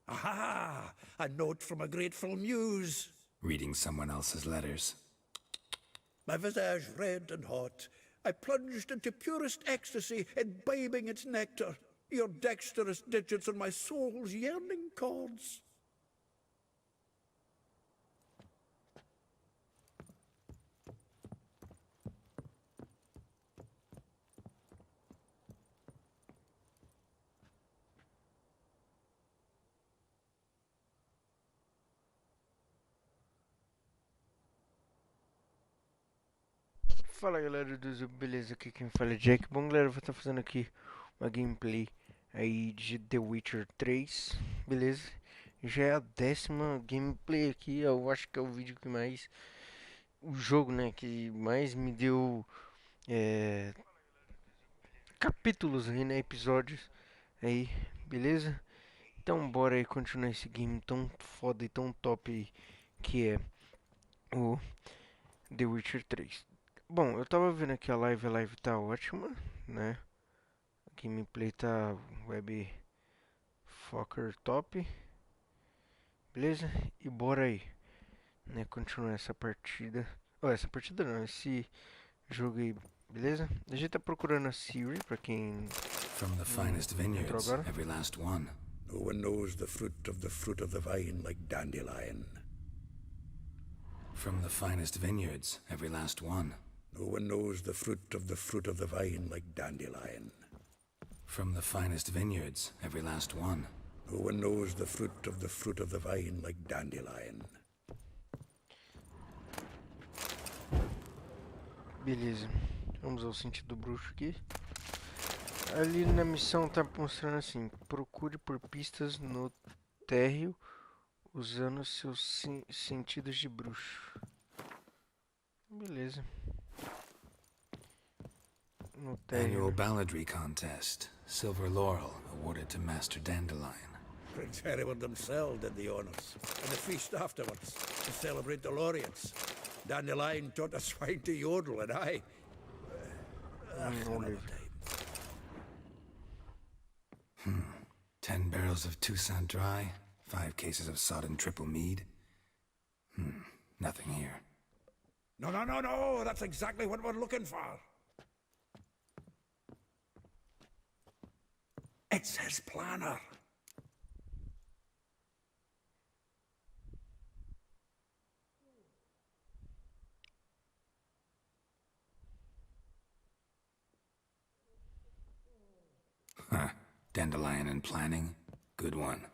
Aha! A note from a grateful muse. Reading someone else's letters. My visage red and hot, I plunged into purest ecstasy, imbibing its nectar. Your dexterous digits on my soul's yearning chords. Fala galera do Zoom, beleza? Aqui quem fala é Jack. Bom galera, eu vou estar fazendo aqui uma gameplay aí de The Witcher 3, beleza? Já é a 10ª gameplay aqui, eu acho que é o vídeo que mais... O jogo, né, que mais me deu capítulos aí, né, episódios aí, beleza? Então bora aí continuar esse game tão foda e tão top aí, que é o The Witcher 3. Bom, eu tava vendo aqui a live tá ótima, né? A gameplay tá web fucker top, beleza? E bora aí, né? Continuar essa partida. Oh, essa partida não, esse jogo aí, beleza? A gente tá procurando a CIRI, pra quem From the finest vineyards, agora. every last one. No one knows the fruit of the vine like dandelion. From the finest vineyards, every last one. No one knows the fruit of the vine like dandelion. From the finest vineyards, every last one. No one knows the fruit of the vine like dandelion. Beleza, vamos ao sentido do bruxo aqui. Ali na missão tá mostrando assim: procure por pistas no térreo usando seus sentidos de bruxo. Beleza. No Annual térreo. balladry contest. Silver laurel awarded to Master Dandelion. Prince Hereward himself did the honors, and the feast afterwards, to celebrate the laureates. Dandelion taught a swine to yodel, and I... another time. 10 barrels of Toussaint Dry, 5 cases of sodden triple mead. Nothing here. No, that's exactly what we're looking for. It's his planner. Huh. Dandelion and planning? Good one.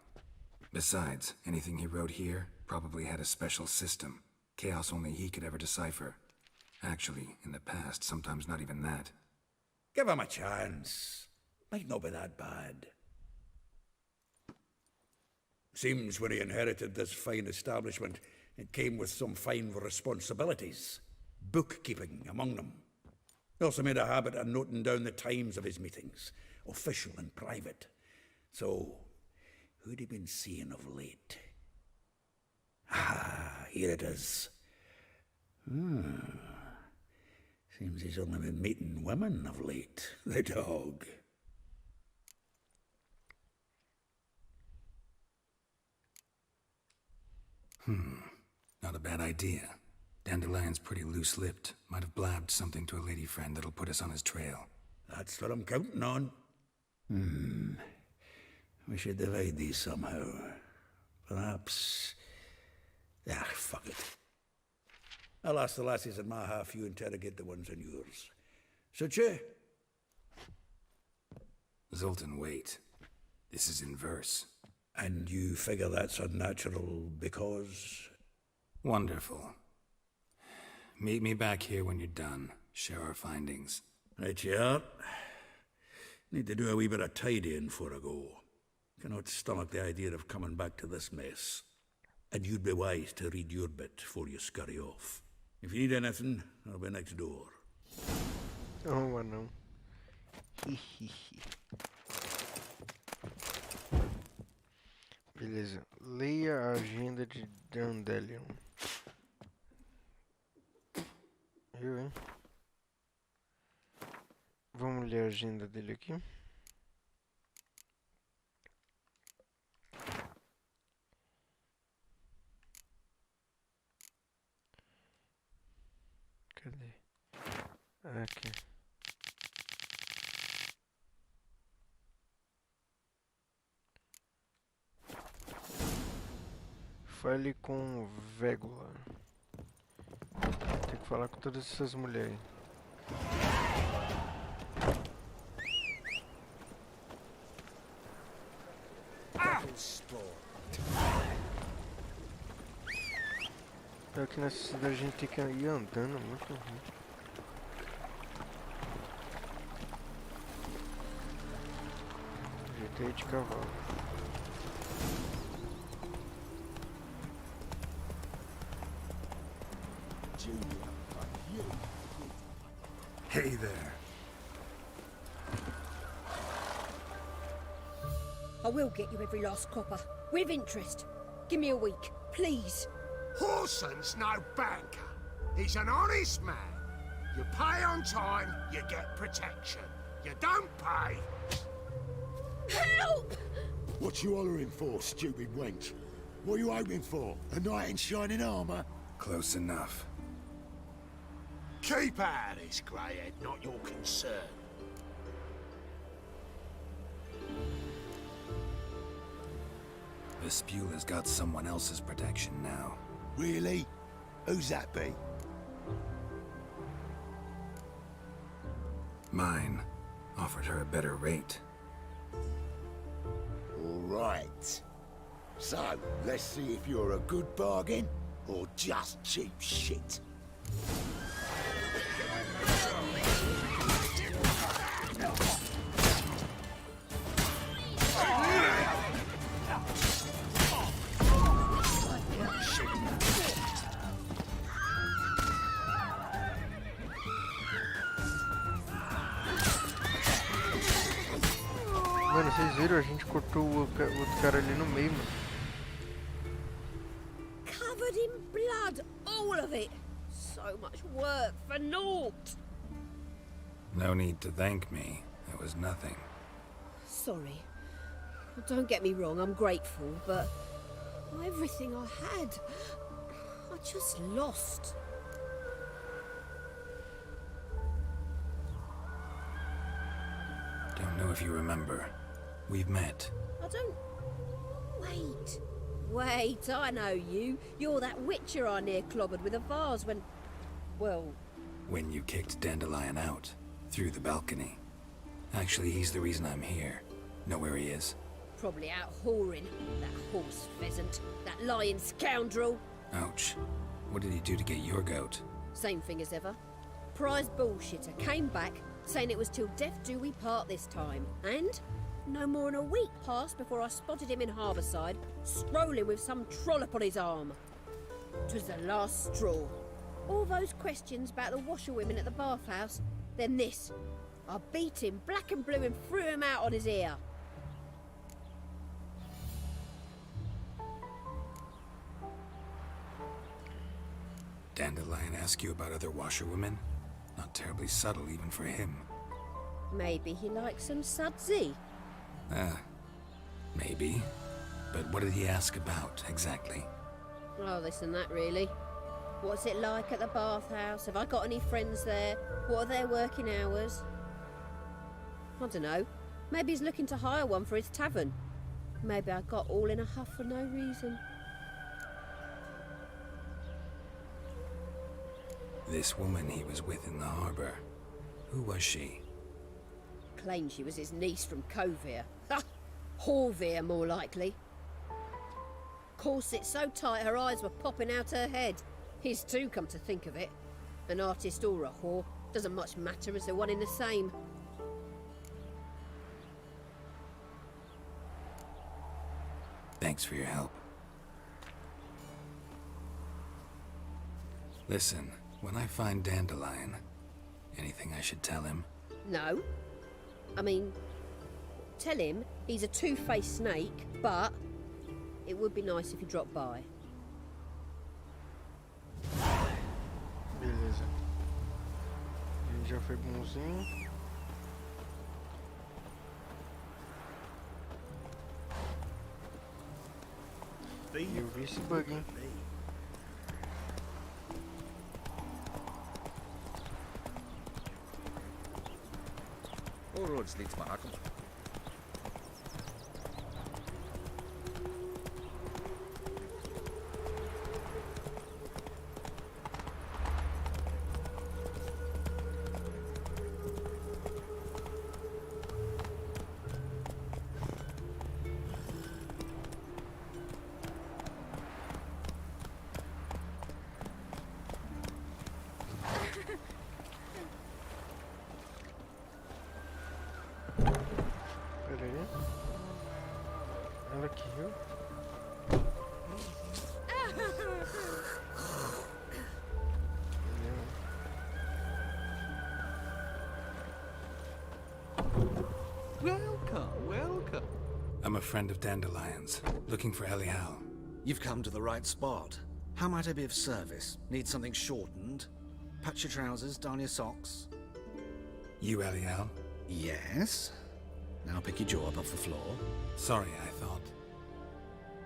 Besides, anything he wrote here probably had a special system. Chaos only he could ever decipher. Actually, in the past, sometimes not even that. Give him a chance. Might not be that bad. Seems when he inherited this fine establishment, it came with some fine responsibilities. Bookkeeping among them. He also made a habit of noting down the times of his meetings, official and private. So, who'd he been seeing of late? Ah, here it is. Seems he's only been meeting women of late, the dog. Not a bad idea. Dandelion's pretty loose-lipped. Might have blabbed something to a lady friend that'll put us on his trail. That's what I'm counting on. We should divide these somehow. Perhaps... Ah, fuck it. I'll ask the lassies in my half, you interrogate the ones in yours. Suit you? Zoltan, wait. This is in verse. And you figure that's unnatural because... Wonderful. Meet me back here when you're done. Share our findings. Right you are. Need to do a wee bit of tidying before I go. Cannot stomach the idea of coming back to this mess. And you'd be wise to read your bit before you scurry off. If you need anything, I'll be next door. Oh, não. Beleza. Leia a agenda de Dandelion. Eu, hein? Vamos ler a agenda dele aqui. Cadê? Aqui. Fale com Végula. Tem que falar com todas essas mulheres. Pior que nessa cidade a gente tem que ir andando, muito ruim. Jeito aí de cavalo. Hey there. I will get you every last copper, with interest. Give me a week, please. Horson's no banker. He's an honest man. You pay on time, you get protection. You don't pay... Help! What you hollering for, stupid wench? What are you hoping for? A knight in shining armour? Close enough. Keep out of this, greyhead, not your concern. Vespula's got someone else's protection now. Really? Who's that be? Mine offered her a better rate. All right. So, let's see if you're a good bargain or just cheap shit. Mano, vocês viram? A gente cortou o outro cara ali no meio, mano. Covered in blood, all of it. So much work for naught. No need to thank me. It was nothing. Sorry. Don't get me wrong, I'm grateful, but everything I had, I just lost. Don't know if you remember. We've met. I don't... Wait, I know you. You're that witcher I near clobbered with a vase when... Well... When you kicked Dandelion out. Through the balcony. Actually, he's the reason I'm here. Know where he is? Probably out whoring. That horse pheasant. That lying scoundrel. Ouch. What did he do to get your goat? Same thing as ever. Prize bullshitter came back, saying it was till death do we part this time. And no more than a week passed before I spotted him in Harbourside, strolling with some trollop on his arm. 'Twas the last straw. All those questions about the washerwomen at the bathhouse, then this. I beat him black and blue and threw him out on his ear. Dandelion ask you about other washerwomen? Not terribly subtle even for him. Maybe he likes some sudsy. Maybe. But what did he ask about, exactly? Oh, this and that, really. What's it like at the bathhouse? Have I got any friends there? What are their working hours? I don't know. Maybe he's looking to hire one for his tavern. Maybe I got all in a huff for no reason. This woman he was with in the harbor. Who was she? Claimed she was his niece from Covere. Ha! Horvere, more likely. Corset so tight her eyes were popping out her head. His too, come to think of it. An artist or a whore. Doesn't much matter as they're one in the same. Thanks for your help. Listen, when I find Dandelion, anything I should tell him? No. I mean, tell him he's a two-faced snake, but it would be nice if he dropped by. Beleza. Ele já foi bonzinho. E eu vi esse bug, hein? Vooruitslied maken. Pera aí. Ela aqui, viu? Welcome, welcome. I'm a friend of Dandelion's, looking for Elial. You've come to the right spot. How might I be of service? Need something shortened? Patch your trousers, darn your socks. You Elial? Yes. Now pick your jaw up off the floor. Sorry, I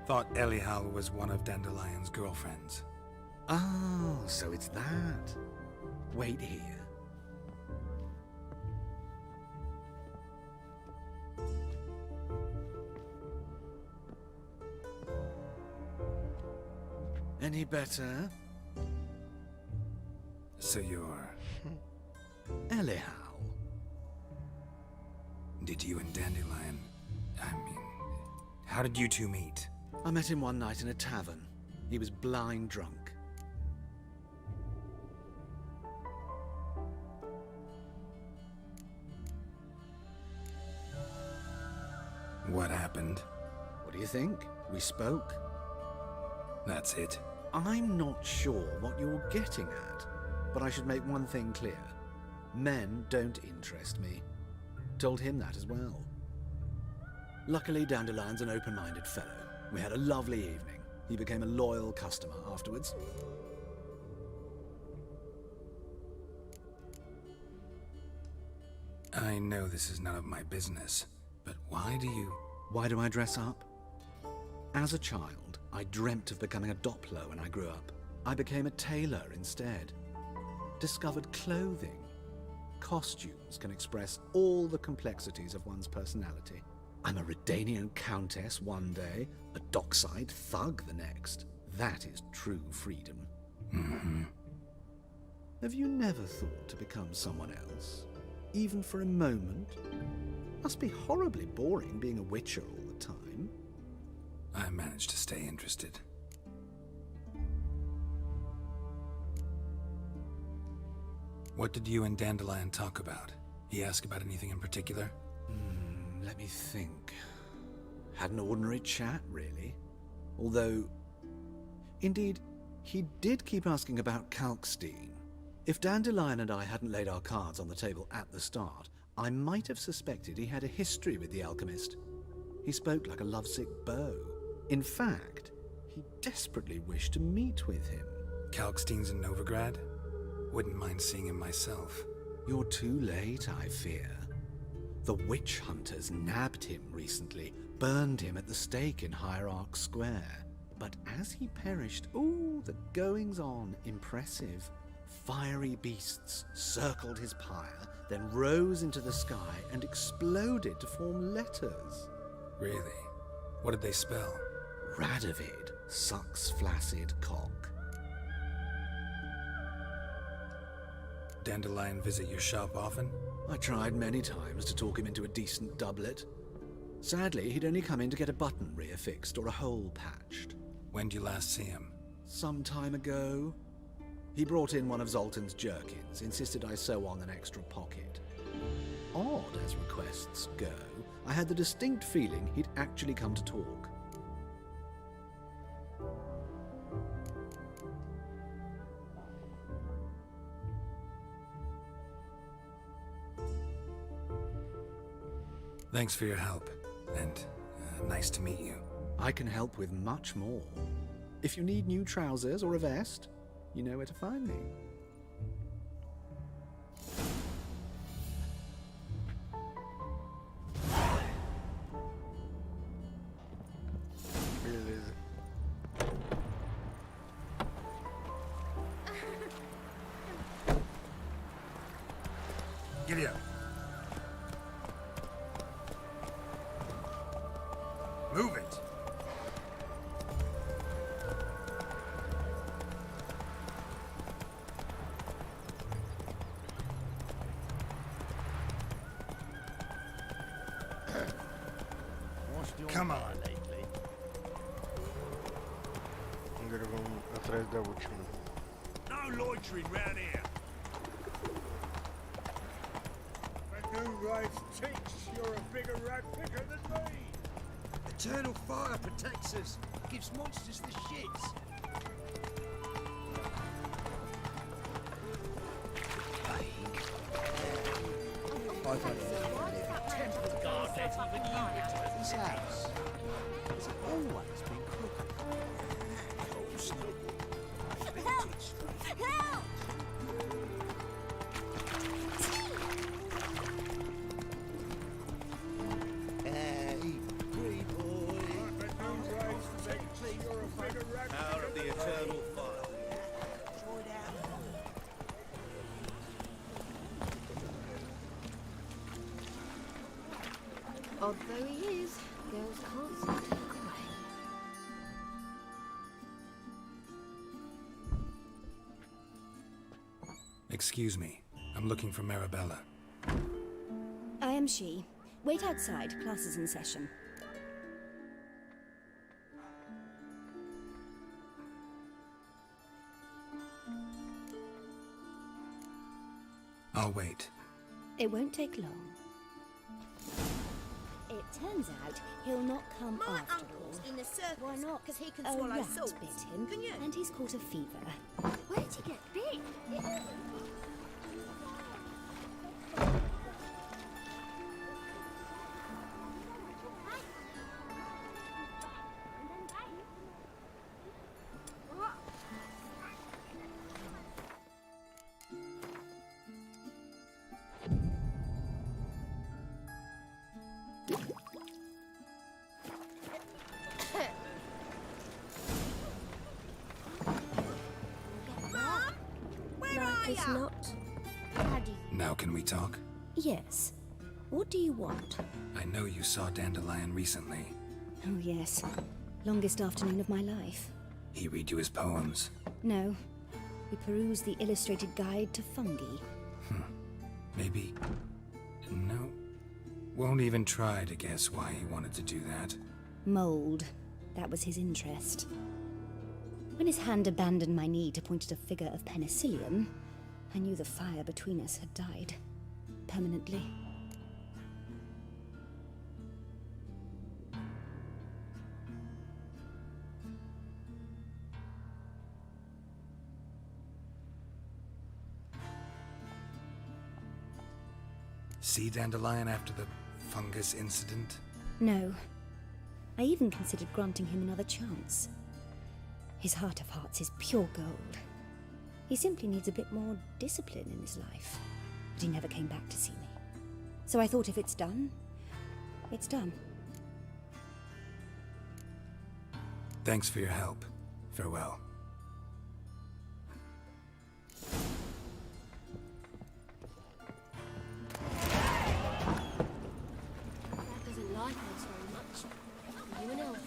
thought Elial was one of Dandelion's girlfriends. Oh, so it's that. Wait here. Any better? So you're... Elial. Did you and Dandelion... I mean... How did you two meet? I met him one night in a tavern. He was blind drunk. What happened? What do you think? We spoke. That's it. I'm not sure what you're getting at, but I should make one thing clear. Men don't interest me. Told him that as well. Luckily, Dandelion's an open-minded fellow. We had a lovely evening. He became a loyal customer afterwards. I know this is none of my business, but why do you... Why do I dress up? As a child, I dreamt of becoming a Doppler when I grew up. I became a tailor instead. Discovered clothing. Costumes can express all the complexities of one's personality. I'm a Redanian countess one day, a dockside thug the next. That is true freedom. Mm-hmm. Have you never thought to become someone else? Even for a moment? Must be horribly boring being a witcher all the time. I managed to stay interested. What did you and Dandelion talk about? He asked about anything in particular? Let me think. Had an ordinary chat, really. Although, indeed, he did keep asking about Kalkstein. If Dandelion and I hadn't laid our cards on the table at the start, I might have suspected he had a history with the alchemist. He spoke like a lovesick beau. In fact, he desperately wished to meet with him. Kalkstein's in Novigrad? Wouldn't mind seeing him myself. You're too late, I fear. The witch hunters nabbed him recently, burned him at the stake in Hierarch Square. But as he perished, ooh, the goings-on, impressive. Fiery beasts circled his pyre, then rose into the sky and exploded to form letters. Really? What did they spell? Radovid, sucks flaccid cock. Dandelion visit your shop often? I tried many times to talk him into a decent doublet. Sadly, he'd only come in to get a button reaffixed or a hole patched. When did you last see him? Some time ago. He brought in one of Zoltan's jerkins, insisted I sew on an extra pocket. Odd as requests go, I had the distinct feeling he'd actually come to talk. Thanks for your help, and nice to meet you. I can help with much more. If you need new trousers or a vest, you know where to find me. Beleza. Giddy up. Move it. Come on. Agora vamos atrás da última. No loitering round here. The new rights teach you're a bigger rat picker than me. Eternal fire protects us. Gives monsters the shits. This house has always been crooked. Help! Hey, free boy. The new rights teach you're a bigger rat Power of the eternal fire. Odd though he is, girls can't seem to look away. Excuse me. I'm looking for Marabella. I am she. Wait outside. Class is in session. I'll wait. It won't take long. It turns out he'll not come My after uncle's all. in the circus. Why not? Because he can A swallow rat swords. bit him, Can you? and he's caught a fever. Where did he get bit? Mom? Where are Like as you? not. Daddy. Now can we talk? Yes. What do you want? I know you saw Dandelion recently. Oh, yes. Longest afternoon of my life. He read you his poems. No. We perused the illustrated guide to fungi. Maybe... No. Won't even try to guess why he wanted to do that. Mold. That was his interest. When his hand abandoned my knee to point at a figure of penicillium, I knew the fire between us had died. Permanently. See Dandelion after the fungus incident? No. I even considered granting him another chance. His heart of hearts is pure gold. He simply needs a bit more discipline in his life. But he never came back to see me. So I thought if it's done, it's done. Thanks for your help. Farewell. Dad doesn't like us very much. You and Elf.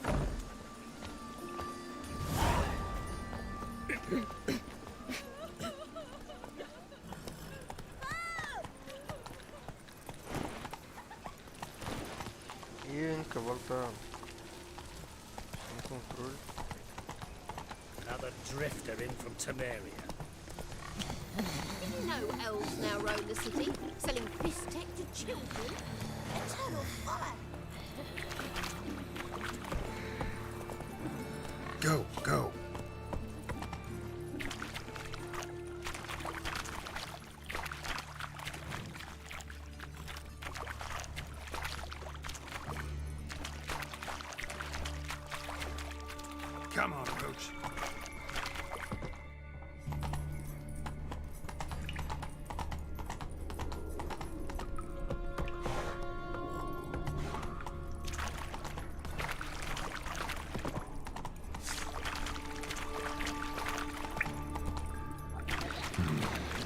Ih, o cavalo tá sem controle. Another drifter in from Temeria. Didn't know elves now roam the city, selling piss tech to children. Eternal fire. Go, go. Come on, Roach.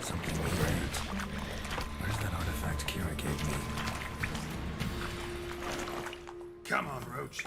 Something great. Where's that artifact Kira gave me? Come on, Roach.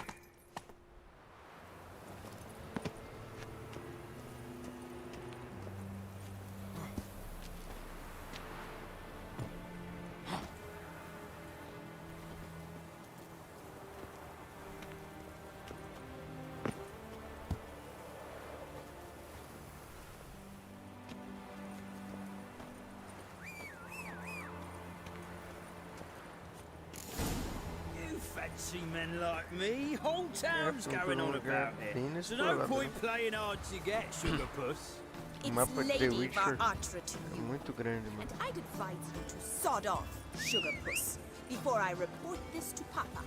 fancy men like me. Whole town's É, going on about bem it. So no inexplorado, point né? playing hard to get, sugar puss. O mapa de The Witcher to é you, muito grande, mano. and I'd advise you to sod off, sugar puss, before I report this to Papa.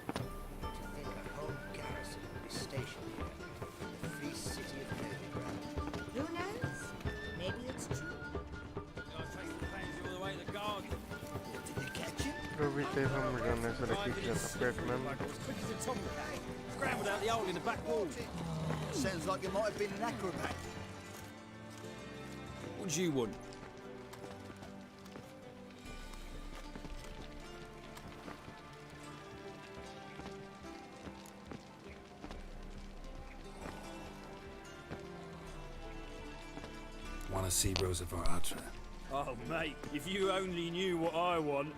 To think a whole garrison will be stationed here. The free city of Novigrad. Who knows? Maybe it's true. I'll take the plans all the way to the garden. Did you catch him? Aproveita e vamos já nessa daqui que já tá perto mesmo. As quick as a tomcat. Scrambled out the hole in the back wall. Sounds like it might have been an acrobat. What do you want? Want to see Rosa Atra? Oh, mate, if you only knew what I want.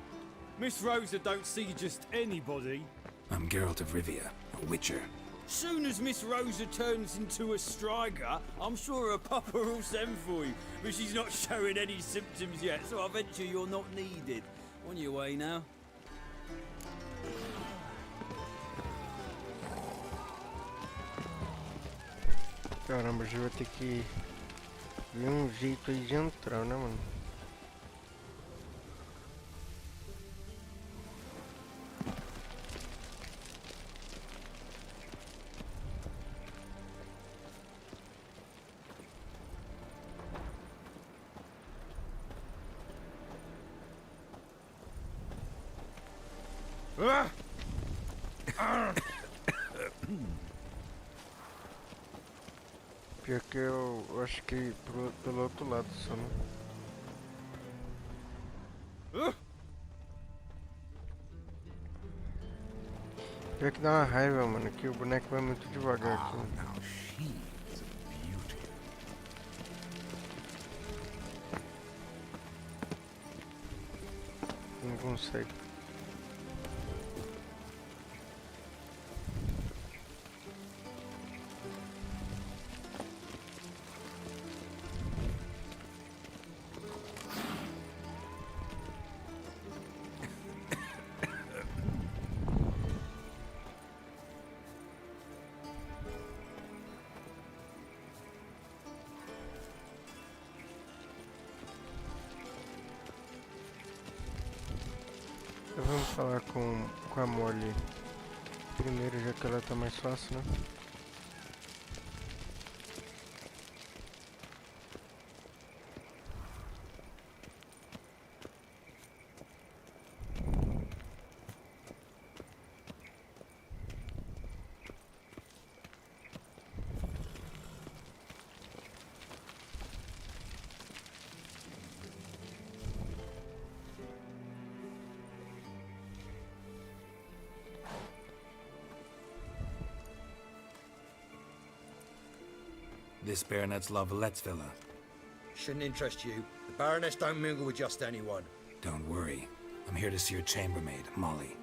Miss Rosa don't see just anybody. I'm Geralt of Rivia, a witcher. Soon as Miss Rosa turns into a striker, I'm sure her papa will send for you. But she's not showing any symptoms yet, so I venture you're not needed. On your way now. Caramba, a gente vai ter que ver um jeito aí de entrar, né, mano? Pior que eu acho que pelo outro lado só, né? Pior que dá uma raiva, mano, que o boneco vai muito devagar aqui. Now she's a beauty. Não consegue. Vamos falar com a Molly primeiro, já que ela tá mais fácil, né? This Baronet's La Vallette's villa. Shouldn't interest you. The Baroness don't mingle with just anyone. Don't worry. I'm here to see your chambermaid, Molly.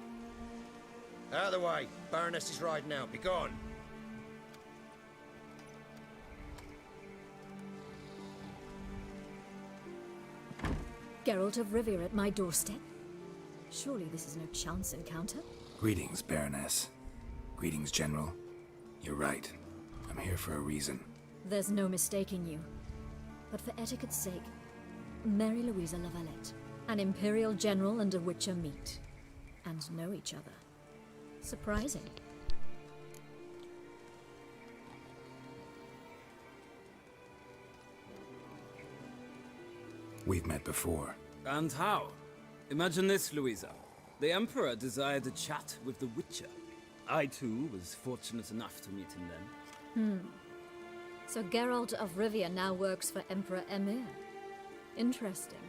Out of the way. Baroness is riding out. Be gone. Geralt of Rivia at my doorstep? Surely this is no chance encounter? Greetings, Baroness. Greetings, General. You're right. I'm here for a reason. There's no mistaking you. But for etiquette's sake, Mary Louisa La Valette, an Imperial General and a Witcher meet, and know each other. Surprising. We've met before. And how? Imagine this, Louisa. The Emperor desired a chat with the Witcher. I, too, was fortunate enough to meet him then. So Geralt of Rivia now works for Emperor Emir. Interesting.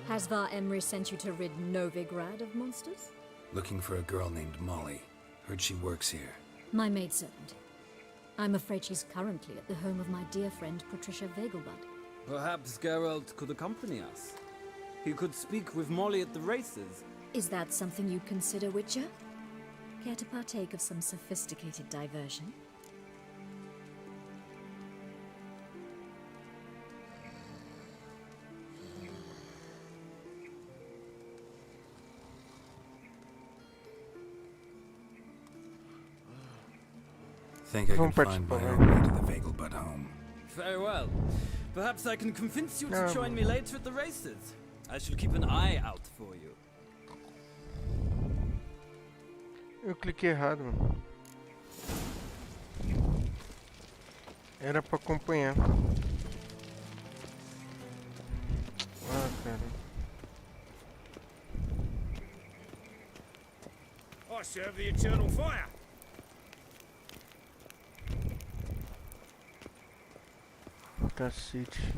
Has Var Emry sent you to rid Novigrad of monsters? Looking for a girl named Molly. Heard she works here. My maidservant. I'm afraid she's currently at the home of my dear friend Patricia Vegelbud. Perhaps Geralt could accompany us. He could speak with Molly at the races. Is that something you'd consider, Witcher? Care to partake of some sophisticated diversion? Think I can Vamos find my participar, own way to the Vagel Butt home. Very well. Perhaps I can convince you to No. join me later at the races. I shall keep an eye out for you. Eu cliquei errado, mano. Era pra acompanhar. Ah, cara. I serve the eternal fire. Cacete.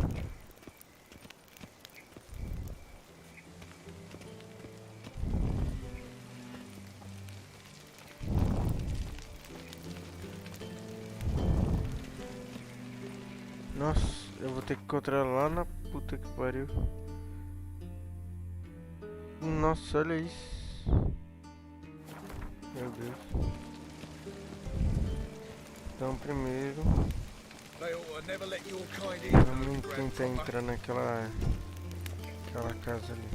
Nossa, eu vou ter que encontrar lá na puta que pariu. Nossa, olha isso. Meu Deus. Então primeiro vamos tentar entrar naquela casa ali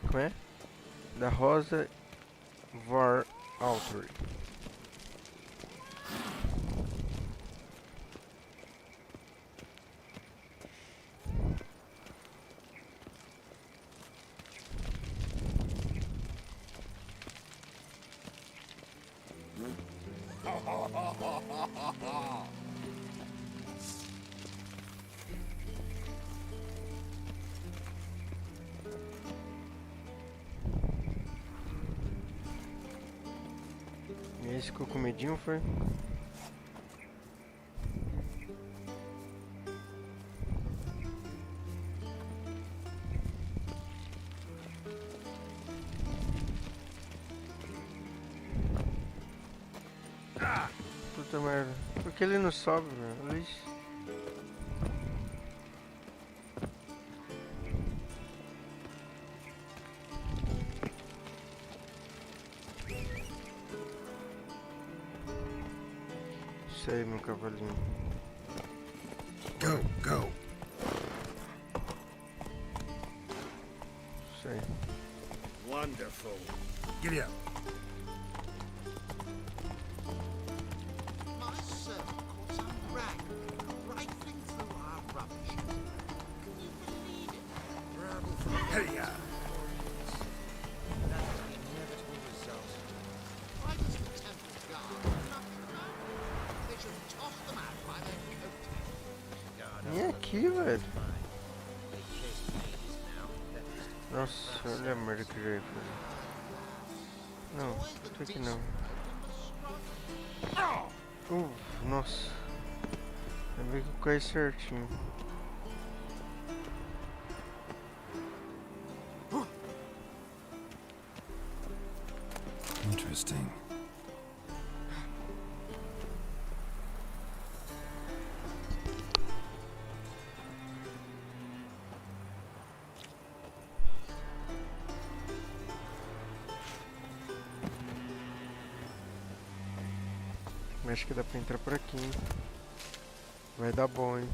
como é? Da Rosa Var Altar. E esse ficou com medinho, foi? Puta merda. Por que ele não sobe, velho? Olha isso. Isso aí, meu cavalinho. Go, go. Isso aí. Wonderful. Giddy up. My servant caught some rag rifling through our rubbish. Can you believe it? Rabble from Hey-ya. That is the inevitable result. Why does the temple guard not know? They should toss them out by their coattails. Vem aqui, velho. Nossa, olha a merda que já ia fazer. Não, tô aqui não. Nossa. Ainda bem que eu caí certinho. Interesting. Acho que dá pra entrar por aqui, hein? Vai dar bom, hein?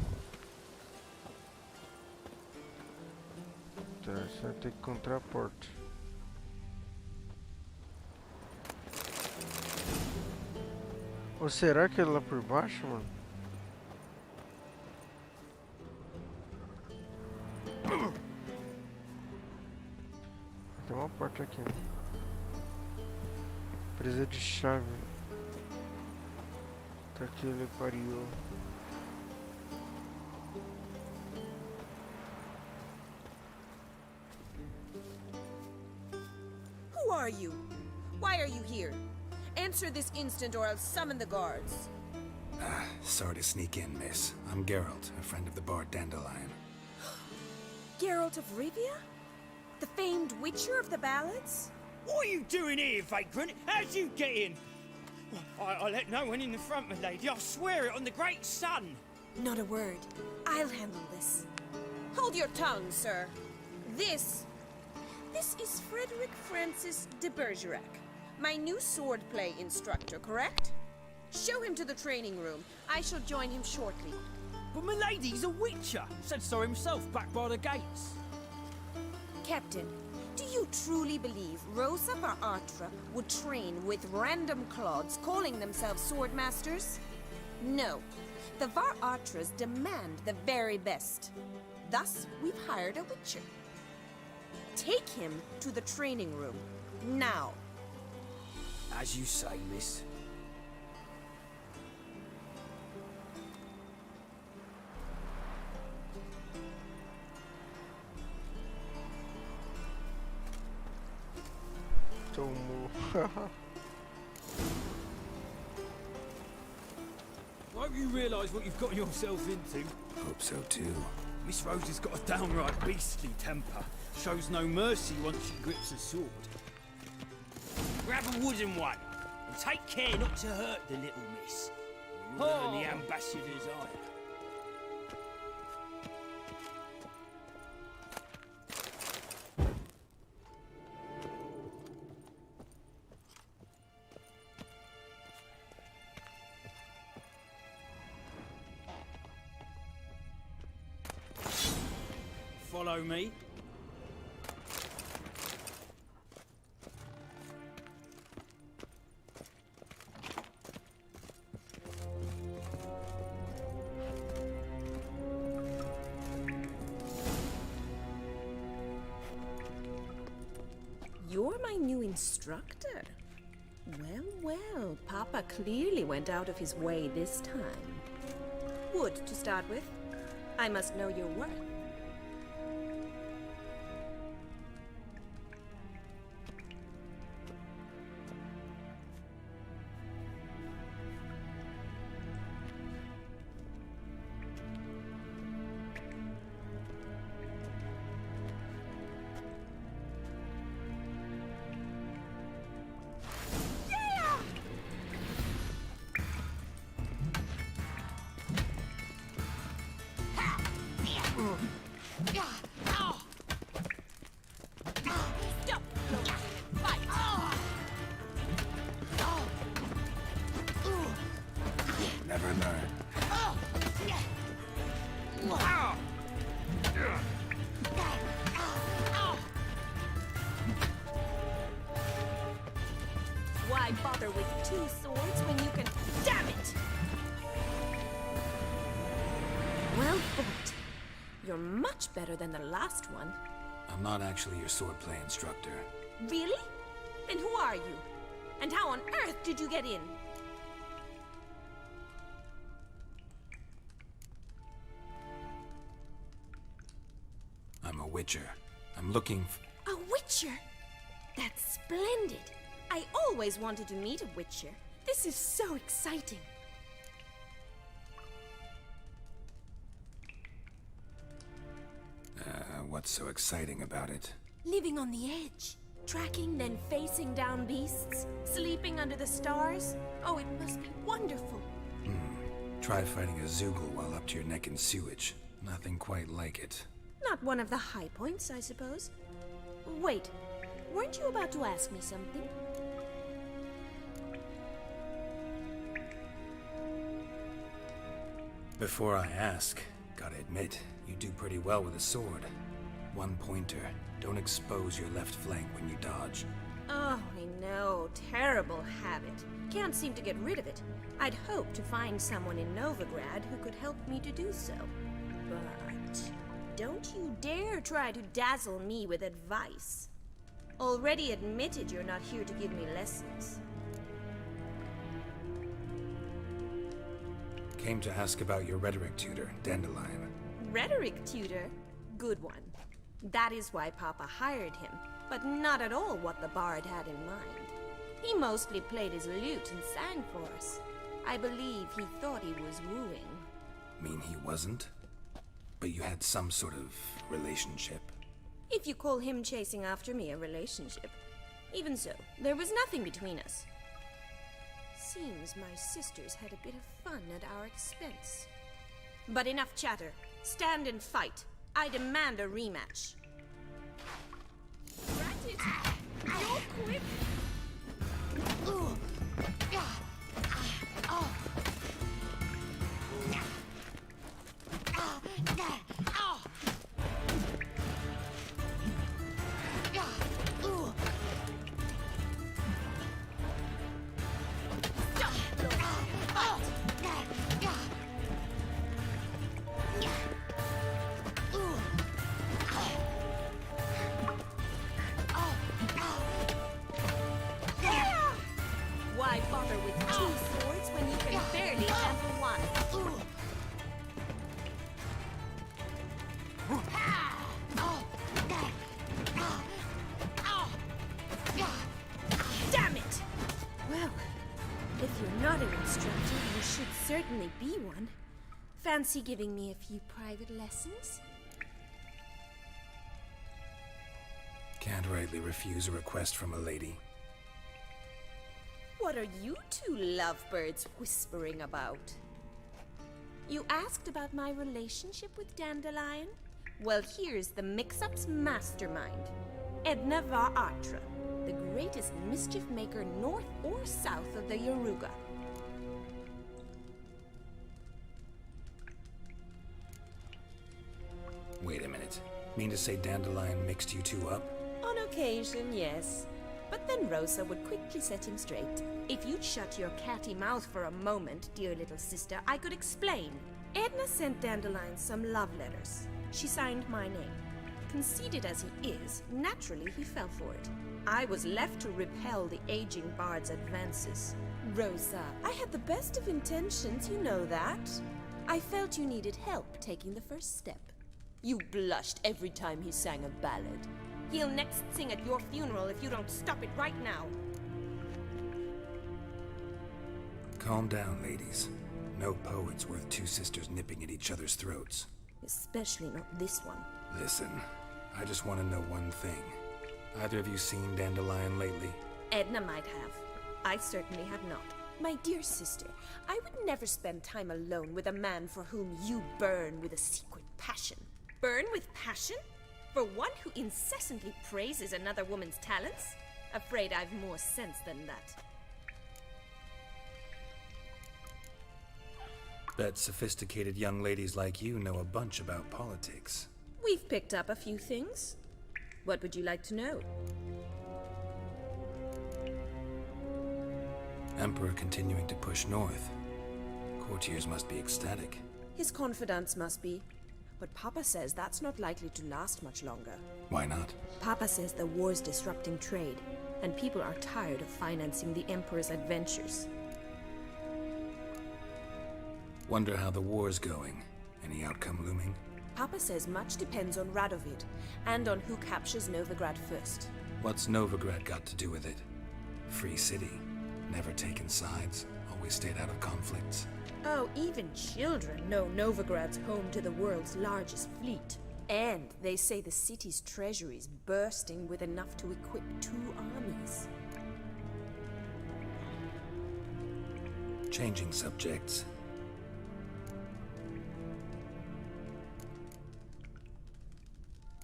Tá, você vai ter que encontrar a porta. Ou será que é lá por baixo, mano? Tem uma porta aqui. Presa de chave. Tá que ele pariu. Who are you? Why are you here? Answer this instant or I'll summon the guards. Sorry to sneak in, miss. I'm Geralt, a friend of the bard Dandelion. Geralt of Rivia? The famed witcher of the ballads? What are you doing here, vagrant? How'd you get in? I let no one in the front, my lady. I swear it on the great sun. Not a word. I'll handle this. Hold your tongue, sir. This is Frederick Francis de Bergerac, my new swordplay instructor, correct? Show him to the training room. I shall join him shortly. But milady's a witcher, said so himself back by the gates. Captain, do you truly believe Rosa Baratra would train with random clods calling themselves swordmasters? No. The Varatras demand the very best. Thus, we've hired a witcher. Take him to the training room, now. As you say, miss. Tomou. Won't you realise what you've got yourself into? Hope so too. Miss Rosa's got a downright beastly temper. Shows no mercy once she grips a sword. Grab a wooden one, and take care not to hurt the little miss. Or you'll earn the ambassador's ire. Follow me. You're my new instructor. Well, well, Papa clearly went out of his way this time. Wood, to start with. I must know your worth. Never learn. Why bother with two swords when you can... Damn it! Well fought. You're much better than the last one. I'm not actually your swordplay instructor. Really? Then who are you? And how on earth did you get in? I'm a witcher. I'm looking for... A witcher? That's splendid. I always wanted to meet a witcher. This is so exciting. What's so exciting about it? Living on the edge. Tracking, then facing down beasts. Sleeping under the stars. Oh, it must be wonderful. Try fighting a Zoogle while up to your neck in sewage. Nothing quite like it. Not one of the high points, I suppose. Wait, weren't you about to ask me something? Before I ask, gotta admit, you do pretty well with a sword. One pointer. Don't expose your left flank when you dodge. Oh, I know. Terrible habit. Can't seem to get rid of it. I'd hoped to find someone in Novigrad who could help me to do so. But don't you dare try to dazzle me with advice. Already admitted you're not here to give me lessons. Came to ask about your rhetoric tutor, Dandelion. Rhetoric tutor? Good one. That is why Papa hired him, but not at all what the bard had in mind. He mostly played his lute and sang for us. I believe he thought he was wooing. Mean he wasn't? But you had some sort of relationship? If you call him chasing after me a relationship. Even so, there was nothing between us. Seems my sisters had a bit of fun at our expense. But enough chatter. Stand and fight. I demand a rematch. it! You're quick! Why bother with two swords when you can barely handle one? Damn it! Well, if you're not an instructor, you should certainly be one. Fancy giving me a few private lessons? Can't rightly refuse a request from a lady. What are you two lovebirds whispering about? You asked about my relationship with Dandelion? Well, here's the mix-up's mastermind. Edna Varatra, the greatest mischief maker north or south of the Yaruga. Wait a minute. Mean to say Dandelion mixed you two up? On occasion, yes. But then Rosa would quickly set him straight. If you'd shut your catty mouth for a moment, dear little sister, I could explain. Edna sent Dandelion some love letters. She signed my name. Conceited as he is, naturally he fell for it. I was left to repel the aging bard's advances. Rosa, I had the best of intentions, you know that. I felt you needed help taking the first step. You blushed every time he sang a ballad. He'll next sing at your funeral if you don't stop it right now. Calm down, ladies. No poet's worth two sisters nipping at each other's throats. Especially not this one. Listen, I just want to know one thing. Either of you seen Dandelion lately? Edna might have. I certainly have not. My dear sister, I would never spend time alone with a man for whom you burn with a secret passion. Burn with passion? For one who incessantly praises another woman's talents? Afraid I've more sense than that. Bet sophisticated young ladies like you know a bunch about politics. We've picked up a few things. What would you like to know? Emperor continuing to push north. Courtiers must be ecstatic. His confidants must be. But Papa says that's not likely to last much longer. Why not? Papa says the war's disrupting trade, and people are tired of financing the Emperor's adventures. Wonder how the war's going. Any outcome looming? Papa says much depends on Radovid, and on who captures Novigrad first. What's Novigrad got to do with it? Free city. Never taken sides. Always stayed out of conflicts. Oh, even children know Novigrad's home to the world's largest fleet. And they say the city's treasury's bursting with enough to equip 2 armies. Changing subjects.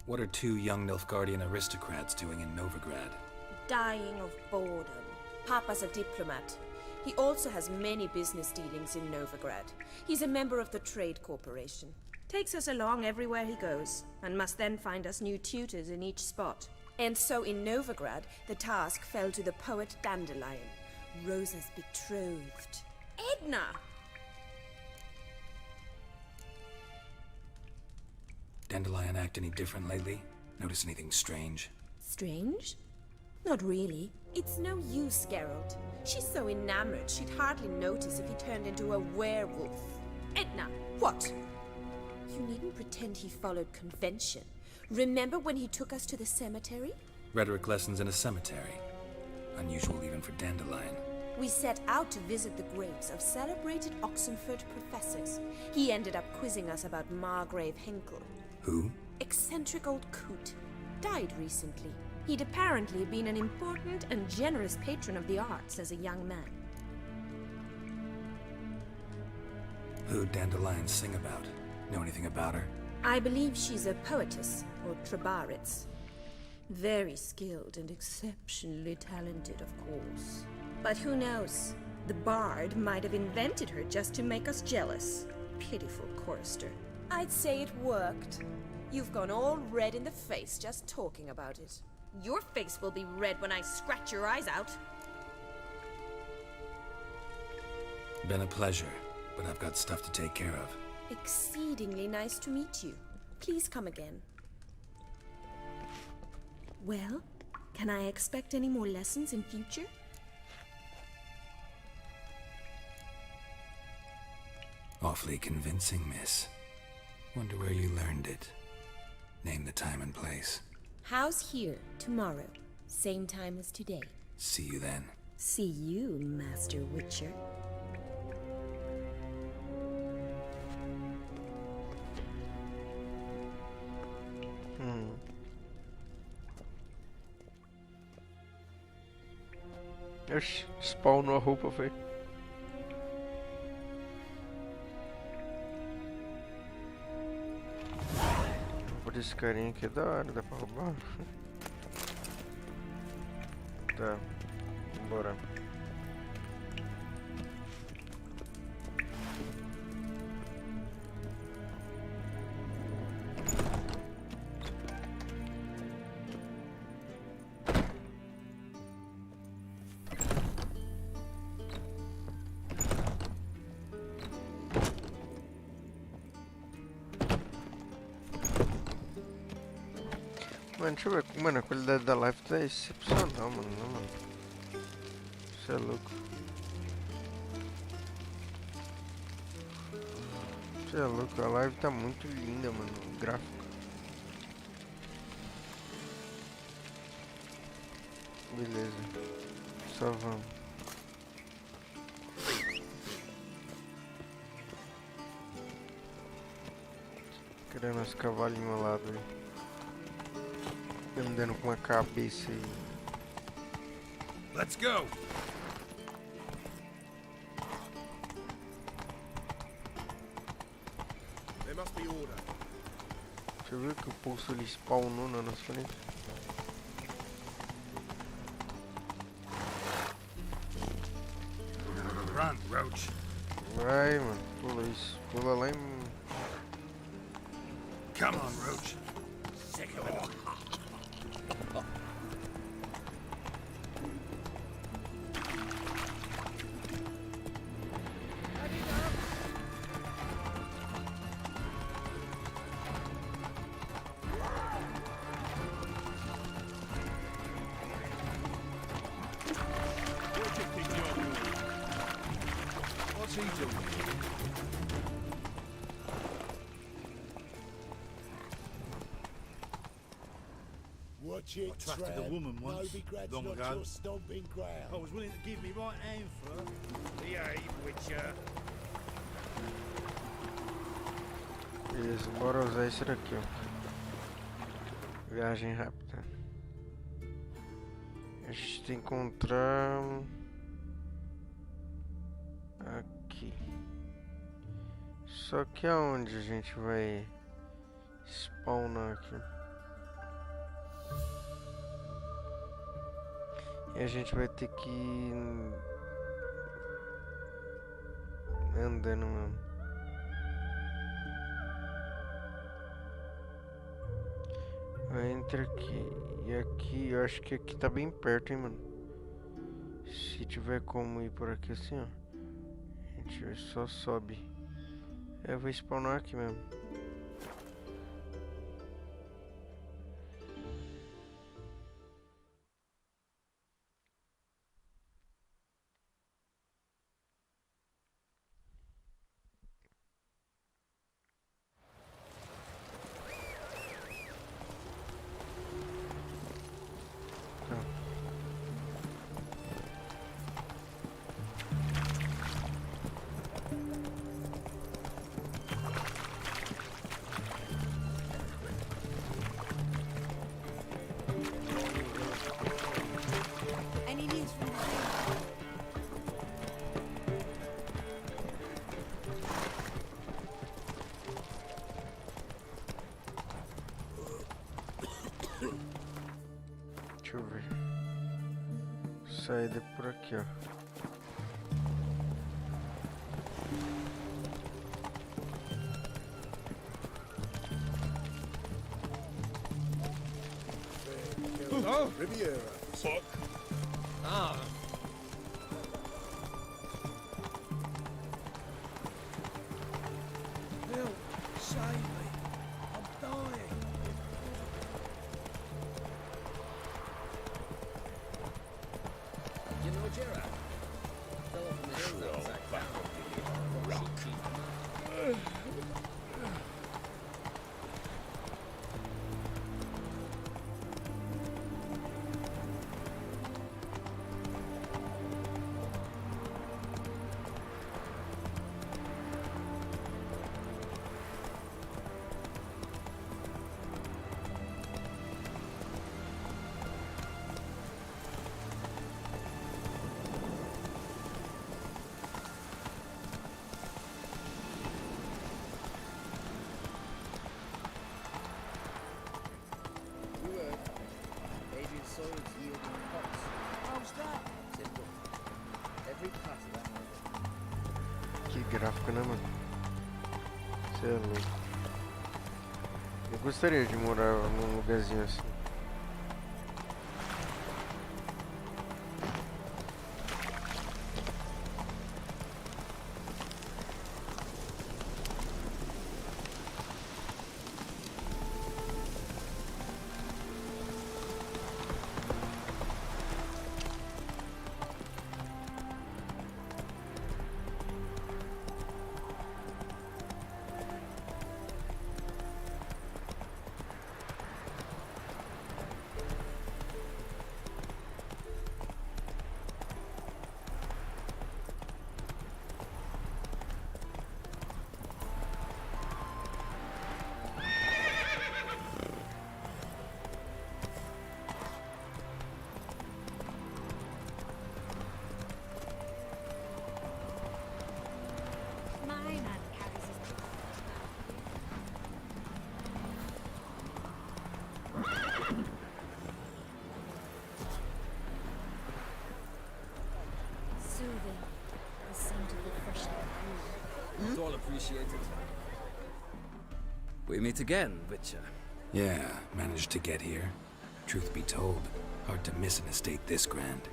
What are 2 young Nilfgaardian aristocrats doing in Novigrad? Dying of boredom. Papa's a diplomat. He also has many business dealings in Novigrad. He's a member of the Trade Corporation. Takes us along everywhere he goes, and must then find us new tutors in each spot. And so in Novigrad, the task fell to the poet Dandelion, Rosa's betrothed. Edna! Dandelion act any different lately? Notice anything strange? Strange? Not really. It's no use, Geralt. She's so enamored she'd hardly notice if he turned into a werewolf. Edna, what? You needn't pretend he followed convention. Remember when he took us to the cemetery? Rhetoric lessons in a cemetery. Unusual even for Dandelion. We set out to visit the graves of celebrated Oxenford professors. He ended up quizzing us about Margrave Henkel. Who? Eccentric old coot. Died recently. He'd apparently been an important and generous patron of the arts as a young man. Who'd Dandelion sing about? Know anything about her? I believe she's a poetess, or Trebaritz. Very skilled and exceptionally talented, of course. But who knows? The bard might have invented her just to make us jealous. Pitiful chorister. I'd say it worked. You've gone all red in the face just talking about it. Your face will be red when I scratch your eyes out. Been a pleasure, but I've got stuff to take care of. Exceedingly nice to meet you. Please come again. Well, can I expect any more lessons in future? Awfully convincing, miss. Wonder where you learned it. Name the time and place. How's here, tomorrow? Same time as today. See you then. See you, Master Witcher. Oxi, spawnou a roupa, velho. Por esse carinha aqui é da hora, dá pra roubar? Tá, bora. Mano, deixa eu ver. Mano, a qualidade da live tá excepcional, mano. Não, mano. Isso é louco. Isso é louco. A live tá muito linda, mano. O gráfico. Beleza. Só vamos. Querendo os cavalinhos ao lado aí. Andando com uma cabeça aí. Let's go! There must be order. Deixa eu ver que o pulso ele spawnou na nossa frente. Run, Roach. Vai, mano. Pula isso. Pula lá em... Come on, Roach. Sick of it. What's he doing? Watch it, I trusted a woman once, Novigrad's long not ago. your stomping ground. I was willing to give me right hand for her. Behave, Witcher. Beleza, bora usar isso daqui, ó. Viagem rápida. A gente tem que encontrar... aqui. Só que aonde a gente vai spawnar aqui? E a gente vai ter que ir andando mesmo. Entra aqui e aqui, eu acho que aqui tá bem perto, hein, mano. Se tiver como ir por aqui assim, ó, a gente só sobe. Eu vou spawnar aqui mesmo. saída é por aqui, ó. Oh, Riviera. Fuck. Ah, Bill, save me. I'm dying. you know Gerard? Fell off in the hills outside town. Adrian soils yielding pots. How's that? Simple. Every part of that one. Que gráfico, né, mano? Cê é louco. Eu gostaria de morar num lugarzinho assim. Soothing. The scent of the freshly brewed. It's all appreciated. We meet again, Witcher. Yeah, managed to get here. Truth be told, hard to miss an estate this grand.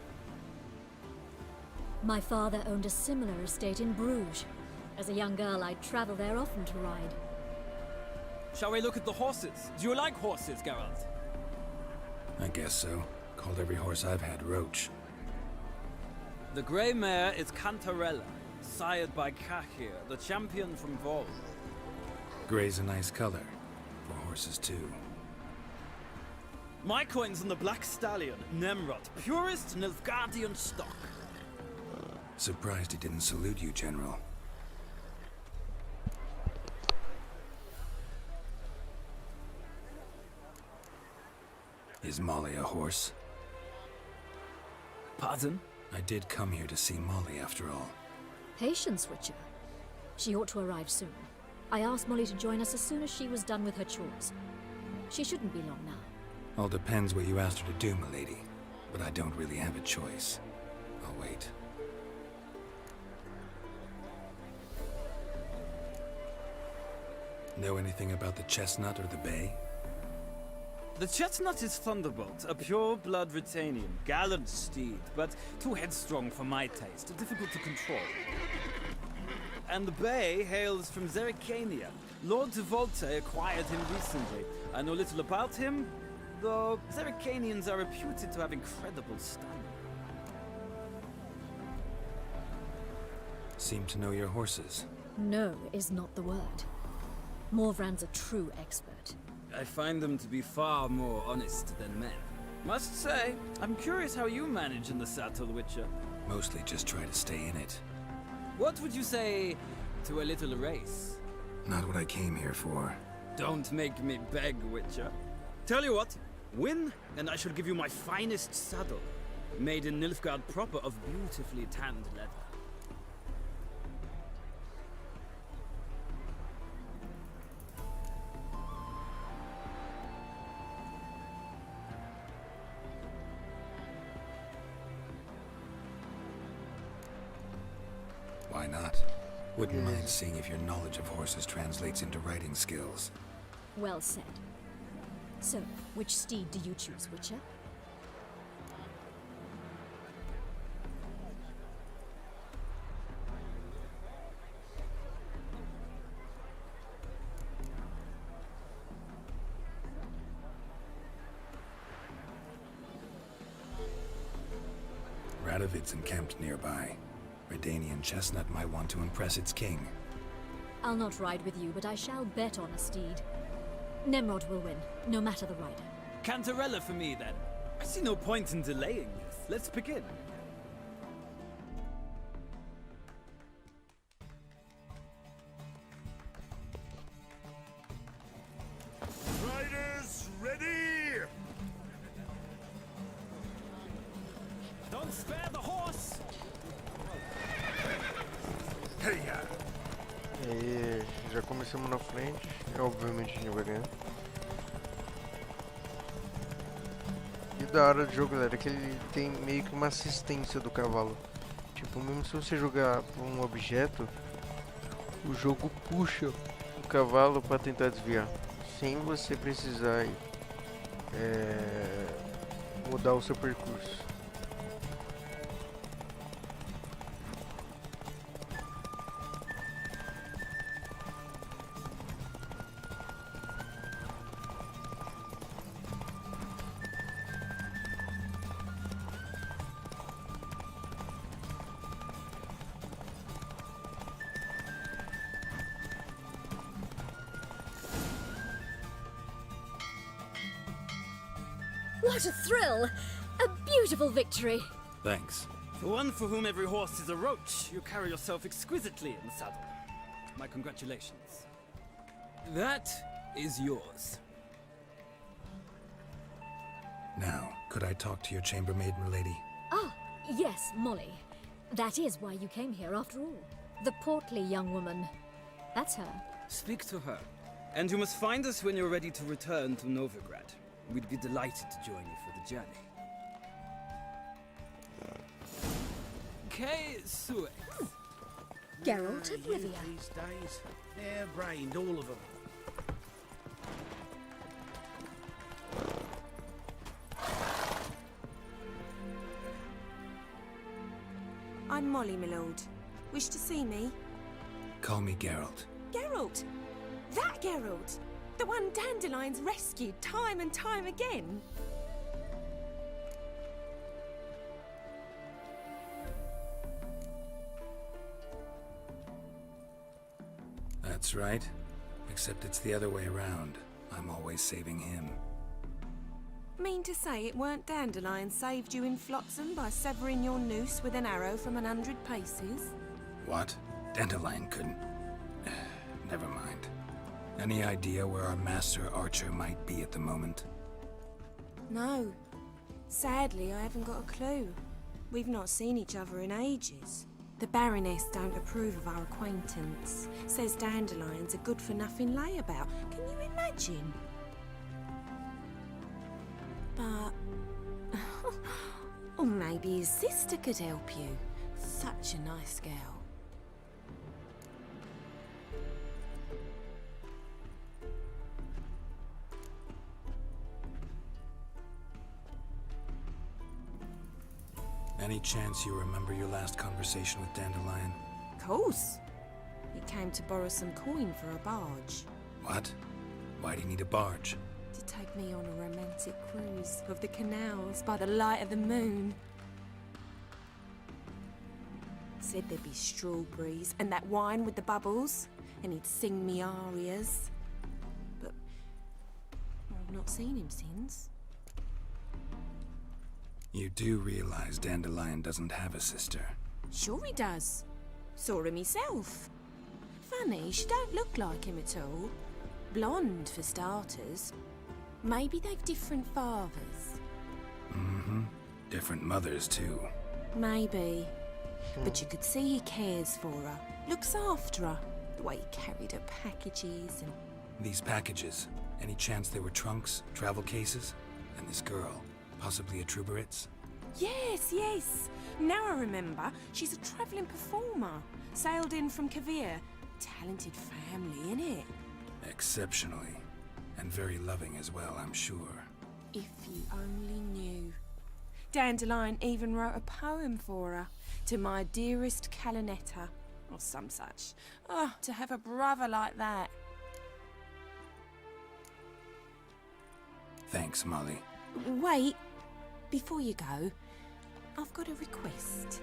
My father owned a similar estate in Bruges. As a young girl, I'd travel there often to ride. Shall we look at the horses? Do you like horses, Geralt? I guess so. Called every horse I've had Roach. The grey mare is Cantarella, sired by Cahir, the champion from Vol. Gray's a nice color. For horses, too. My coin's on the Black Stallion, Nemrod, purest Nilfgaardian stock. Surprised he didn't salute you, General. Is Molly a horse? Pardon? I did come here to see Molly, after all. Patience, Witcher. She ought to arrive soon. I asked Molly to join us as soon as she was done with her chores. She shouldn't be long now. All depends what you asked her to do, milady. But I don't really have a choice. I'll wait. Know anything about the chestnut or the bay? The chestnut is Thunderbolt, a pure-blood Britannian, gallant steed, but too headstrong for my taste, difficult to control. And the bay hails from Zerrikania. Lord de Volte acquired him recently. I know little about him, though Zerrikanians are reputed to have incredible stamina. Seem to know your horses. No is not the word. Morvran's a true expert. I find them to be far more honest than men. Must say, I'm curious how you manage in the saddle, Witcher. Mostly just try to stay in it. What would you say to a little race? Not what I came here for. Don't make me beg, Witcher. Tell you what, win, and I shall give you my finest saddle. Made in Nilfgaard proper of beautifully tanned leather. Wouldn't mind seeing if your knowledge of horses translates into riding skills. Well said. So, which steed do you choose, Witcher? Radovid's encamped nearby. Redanian chestnut might want to impress its king. I'll not ride with you, but I shall bet on a steed. Nemrod will win, no matter the rider. Cantarella for me, then. I see no point in delaying this. Let's begin. Riders, ready! Don't spare the horse! Hey-ya! E aí, já começamos na frente. Obviamente a gente vai ganhar. E da hora do jogo, galera, é que ele tem meio que uma assistência do cavalo. Tipo, mesmo se você jogar por um objeto, o jogo puxa o cavalo para tentar desviar, sem você precisar mudar o seu percurso. What a thrill! A beautiful victory! Thanks. For one for whom every horse is a roach, you carry yourself exquisitely in the saddle. My congratulations. That is yours. Now, could I talk to your chambermaid, milady? Ah, yes, Molly. That is why you came here after all. The portly young woman. That's her. Speak to her. And you must find us when you're ready to return to Novigrad. We'd be delighted to join you for the journey. Que Suex. Geralt of Rivia. These days, hair-brained, all of them. I'm Molly, my lord. Wish to see me? Call me Geralt. Geralt! That Geralt! The one Dandelion's rescued time and time again! That's right. Except it's the other way around. I'm always saving him. Mean to say it weren't Dandelion saved you in Flotsam by severing your noose with an arrow from 100 paces? What? Dandelion couldn't... Never mind. Any idea where our master archer might be at the moment? No. Sadly, I haven't got a clue. We've not seen each other in ages. The Baroness don't approve of our acquaintance. Says Dandelion's a good-for-nothing layabout. Can you imagine? But... or maybe his sister could help you. Such a nice girl. Any chance you remember your last conversation with Dandelion? Course. He came to borrow some coin for a barge. What? Why do you need a barge? To take me on a romantic cruise of the canals by the light of the moon. Said there'd be strawberries and that wine with the bubbles, and he'd sing me arias. But I've not seen him since. You do realize Dandelion doesn't have a sister? Sure he does. Saw him myself. Funny, she don't look like him at all. Blonde, for starters. Maybe they've different fathers. Mm-hmm. Different mothers, too. Maybe. But you could see he cares for her. Looks after her. The way he carried her packages and... These packages, any chance they were trunks, travel cases? And this girl, possibly a Truberitz? Yes, yes. Now I remember. She's a travelling performer. Sailed in from Kavir. Talented family, innit? Exceptionally. And very loving as well, I'm sure. If you only knew. Dandelion even wrote a poem for her. To my dearest Calinetta. Or some such. Oh, to have a brother like that. Thanks, Molly. Wait. Before you go, I've got a request.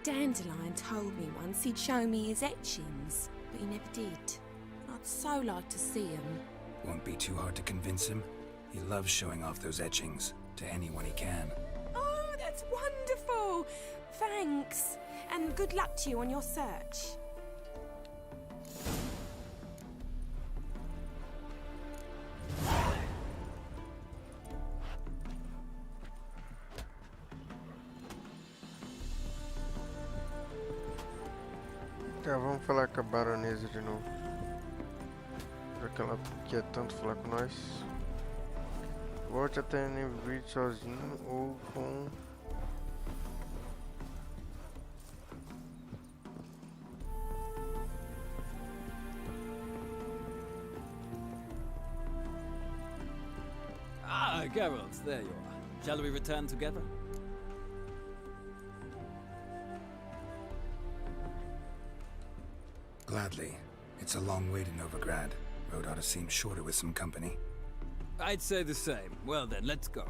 Dandelion told me once he'd show me his etchings, but he never did. I'd so like to see them. Won't be too hard to convince him. He loves showing off those etchings to anyone he can. Oh, that's wonderful! Thanks, and good luck to you on your search. Tá, vamos falar com a baronesa de novo. Já que ela quer tanto falar com nós. Volte até NIVIGRID sozinho ou com... Ah, Geralt, there you are. Shall we return together? Gladly. It's a long way to Novigrad. Road ought to seem shorter with some company. I'd say the same. Well then, let's go.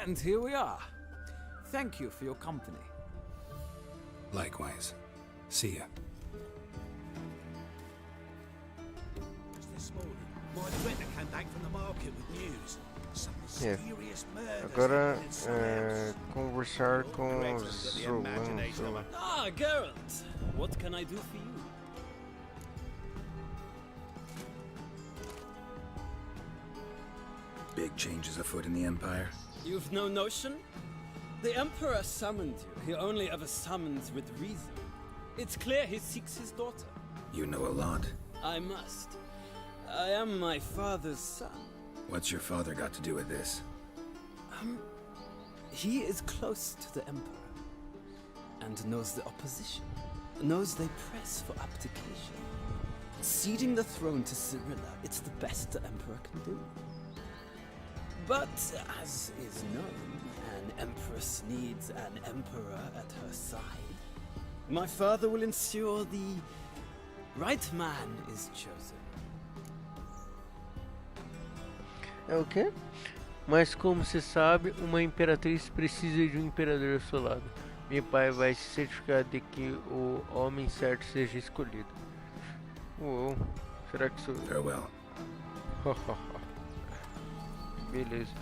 And here we are. Thank you for your company. Likewise. See ya. Just this morning, my friend came back from the market with news. Some mysterious murders Agora happening somewhere else. conversar com Solano. Ah, Geralt. What can I do for you? Big changes afoot in the Empire. You've no notion? The Emperor summoned you. He only ever summons with reason. It's clear he seeks his daughter. You know a lot. I must. I am my father's son. What's your father got to do with this? He is close to the Emperor. And knows the opposition. Knows they press for abdication. Ceding the throne to Cyrilla, it's the best the Emperor can do. But, as is known, an empress needs an emperor at her side. My father will ensure the right man is chosen. É o quê? Mas como se sabe, uma imperatriz precisa de um imperador ao seu lado. Meu pai vai se certificar de que o homem certo seja escolhido. Uou, será que sou eu? Farewell. Beleza.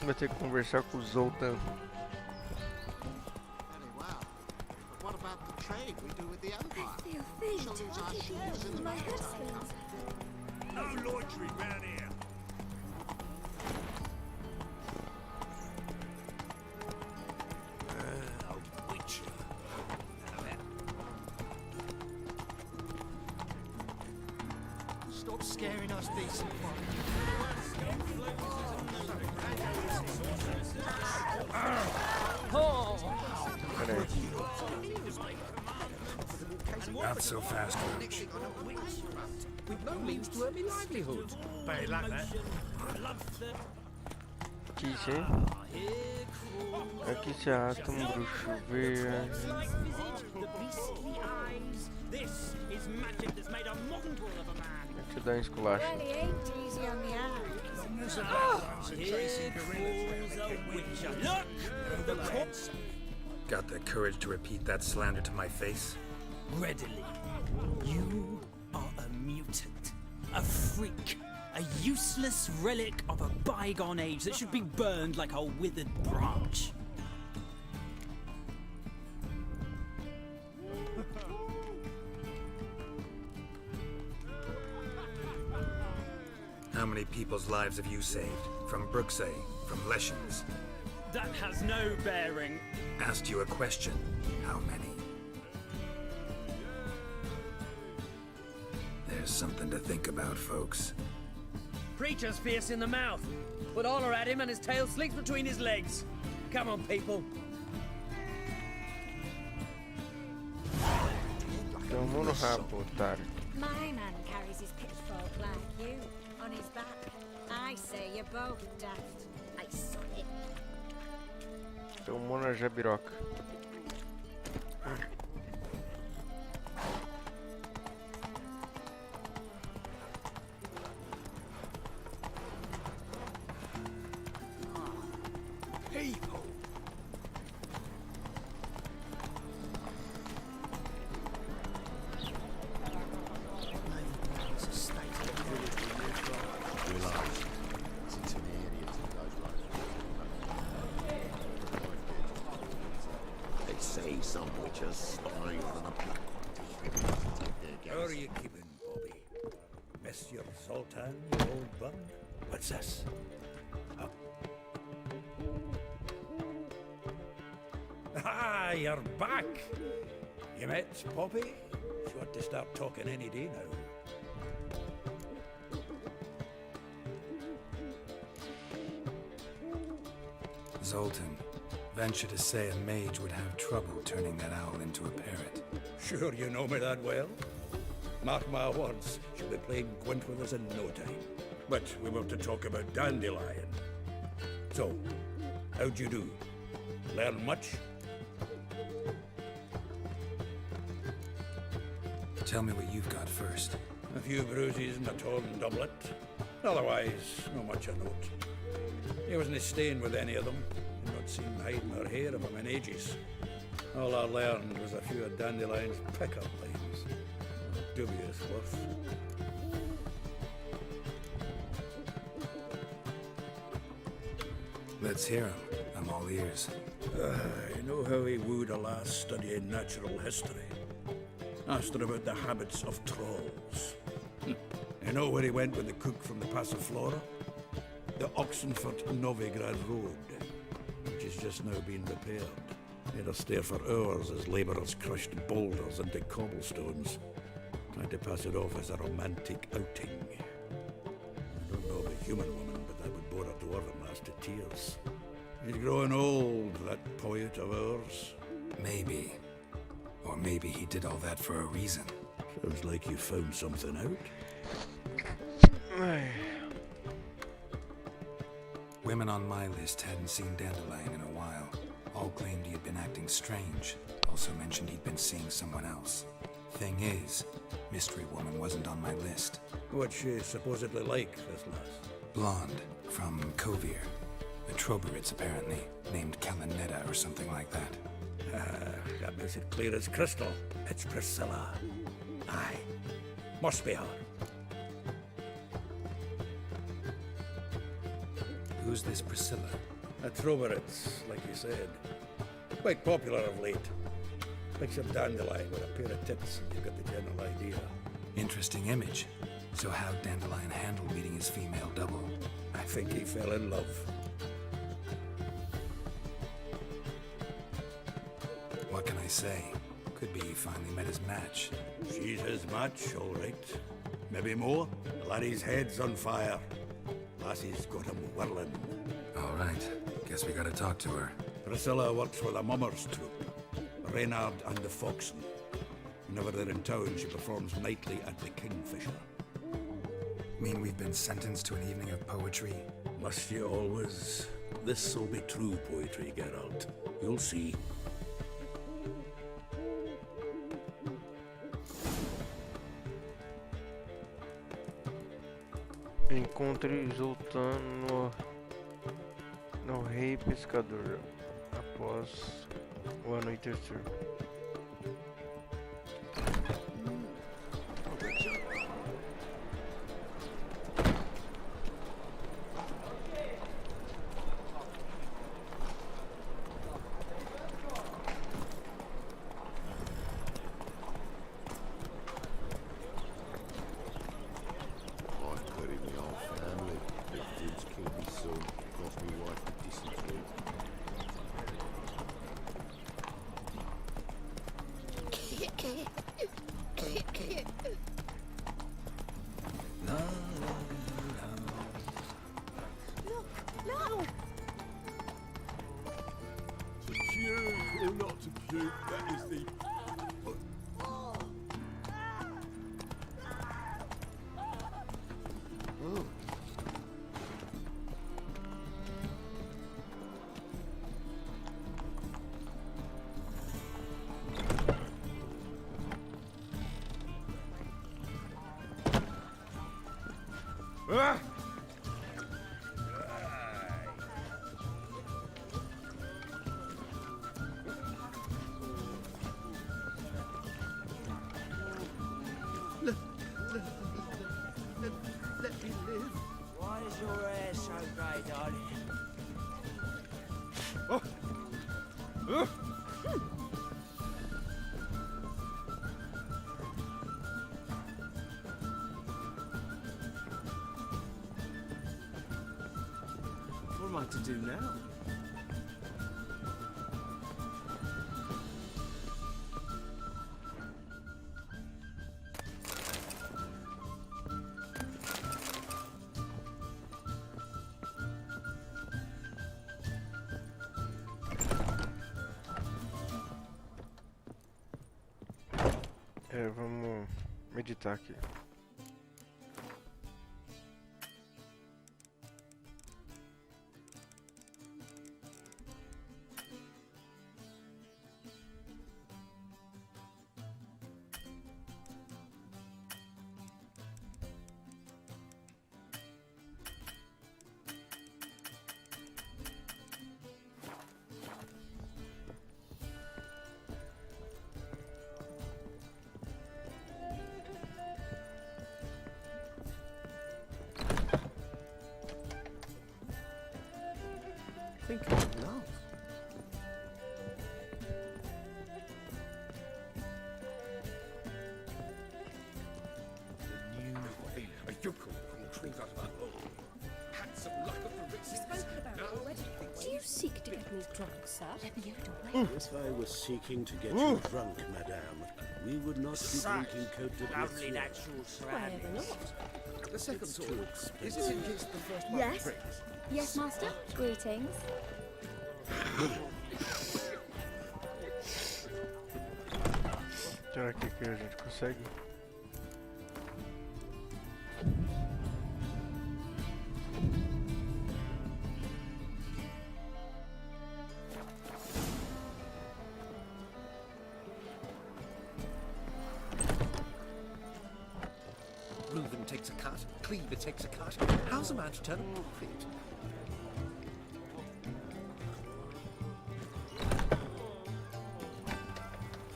Vai ter que conversar com o Zoltan. Very well. But what about the trade we do with the Empire? We shall lose our shares in the market. No loitering round here. Stop scaring us decent Not so fast, Roach. With no means to earn me livelihood. Better luck, that. feitiço, hein? Aqui se arrasta bruxo verde. This is magic that's made a mongrel of a man. Deixa eu dar um esculacho. Well, he ain't easy on the eyes. Here crawls a witcher. Look! The corpse. Got the courage to repeat that slander to my face? Readily. You are a mutant. A freak. A useless relic of a bygone age that should be burned like a withered branch. How many people's lives have you saved? From Bruxay, from Leshens? That has no bearing. Asked you a question. How many? There's something to think about, folks. Preacher's fierce in the mouth, but holler at him and his tail slinks between his legs. Come on, people. Tomou no rabo, otário. My man carries his pitchfork like you, on his back. I say you're both daft. I saw it. Tomou na jabiroca. People. They say some witches spy on a planet. How are you keeping, Bobby? Monsieur Zoltan, you old bum? What's this? Oh. Ah, you're back! You met Poppy? She ought to start talking any day now. Zoltan, venture to say a mage would have trouble turning that owl into a parrot. Sure you know me that well? Mark my words, she'll be playing Gwent with us in no time. But we were to talk about Dandelion. So, how'd you do? Learn much? Tell me what you've got first. A few bruises and a torn doublet. Otherwise, no much of note. He wasn't staying with any of them. I'd not seen hiding or hair of him in ages. All I learned was a few of Dandelion's pickup lines. Dubious worth. Let's hear him. I'm all ears. I know how he wooed a lass studying natural history. Asked her about the habits of trolls. You know where he went with the cook from the Passiflora? The Oxenford-Novigrad Road, which has just now been repaired. He had to stare for hours as labourers crushed boulders into cobblestones, trying to pass it off as a romantic outing. I don't know of a human woman, but I would bore a dwarven lass to tears. He's growing old, that poet of ours. Maybe. Or maybe he did all that for a reason. Sounds like you found something out. Women on my list hadn't seen Dandelion in a while. All claimed he had been acting strange. Also mentioned he'd been seeing someone else. Thing is, Mystery Woman wasn't on my list. What's she supposedly like, this lass? Blonde, from Kovir. A Troberitz, apparently, named Kalinetta or something like that. That makes it clear as crystal. It's Priscilla. Aye. Must be her. Who's this Priscilla? A Troberitz, like you said. Quite popular of late. Picture Dandelion with a pair of tits, and you've got the general idea. Interesting image. So how'd Dandelion handle meeting his female double? I think he fell in love. What can I say? Could be he finally met his match. She's his match, all right. Maybe more. The laddie's head's on fire. Lassie's got him whirling. All right. Guess we gotta talk to her. Priscilla works with a mummers troupe. Reynard and the Foxen. Whenever they're in town, she performs nightly at the Kingfisher. Mean we've been sentenced to an evening of poetry? Must you always? This'll be true poetry, Geralt. You'll see. Encontre Zoltan no Rei Pescador após o anoitecer. To puke or not to puke, that is the... Oh. Ah! Let me live. Why is your hair so grey, darling? Oh. Oh. What am I to do now? Vamos meditar aqui. Think of love. The new a yokel crawled out of that hole. Had some luck at the races. Do you seek to get me drunk, sir? Let me get it away. If I was seeking to get you drunk, madame, we would not be drinking Cote de Lovely Blitz. natural surroundings. The second It's thought. too Is expensive. it in case the first one Yes. breaks? Yes, master. Greetings. Será que aqui a gente consegue? Reuben takes a cut, Cleaver takes a cut. How's a man to turn a profit?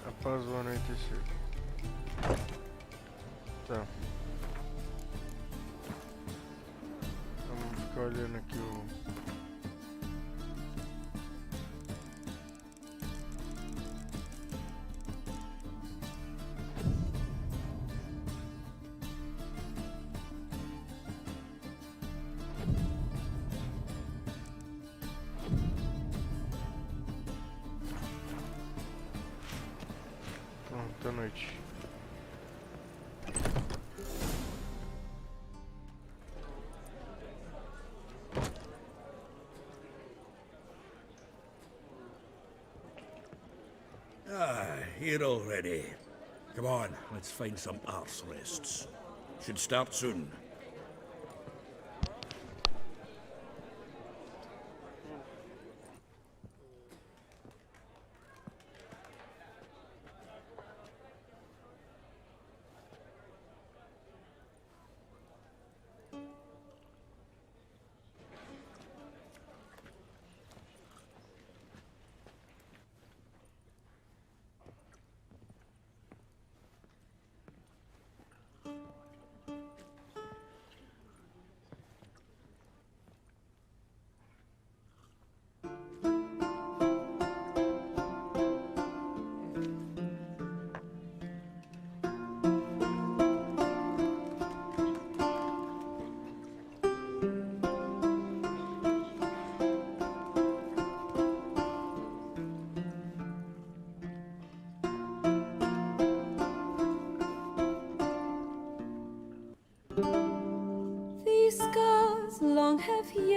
Após o anoitecer. Tá. Vamos ficar olhando aqui o... Pronto, à noite. Here already. Come on, let's find some arse rests. Should start soon.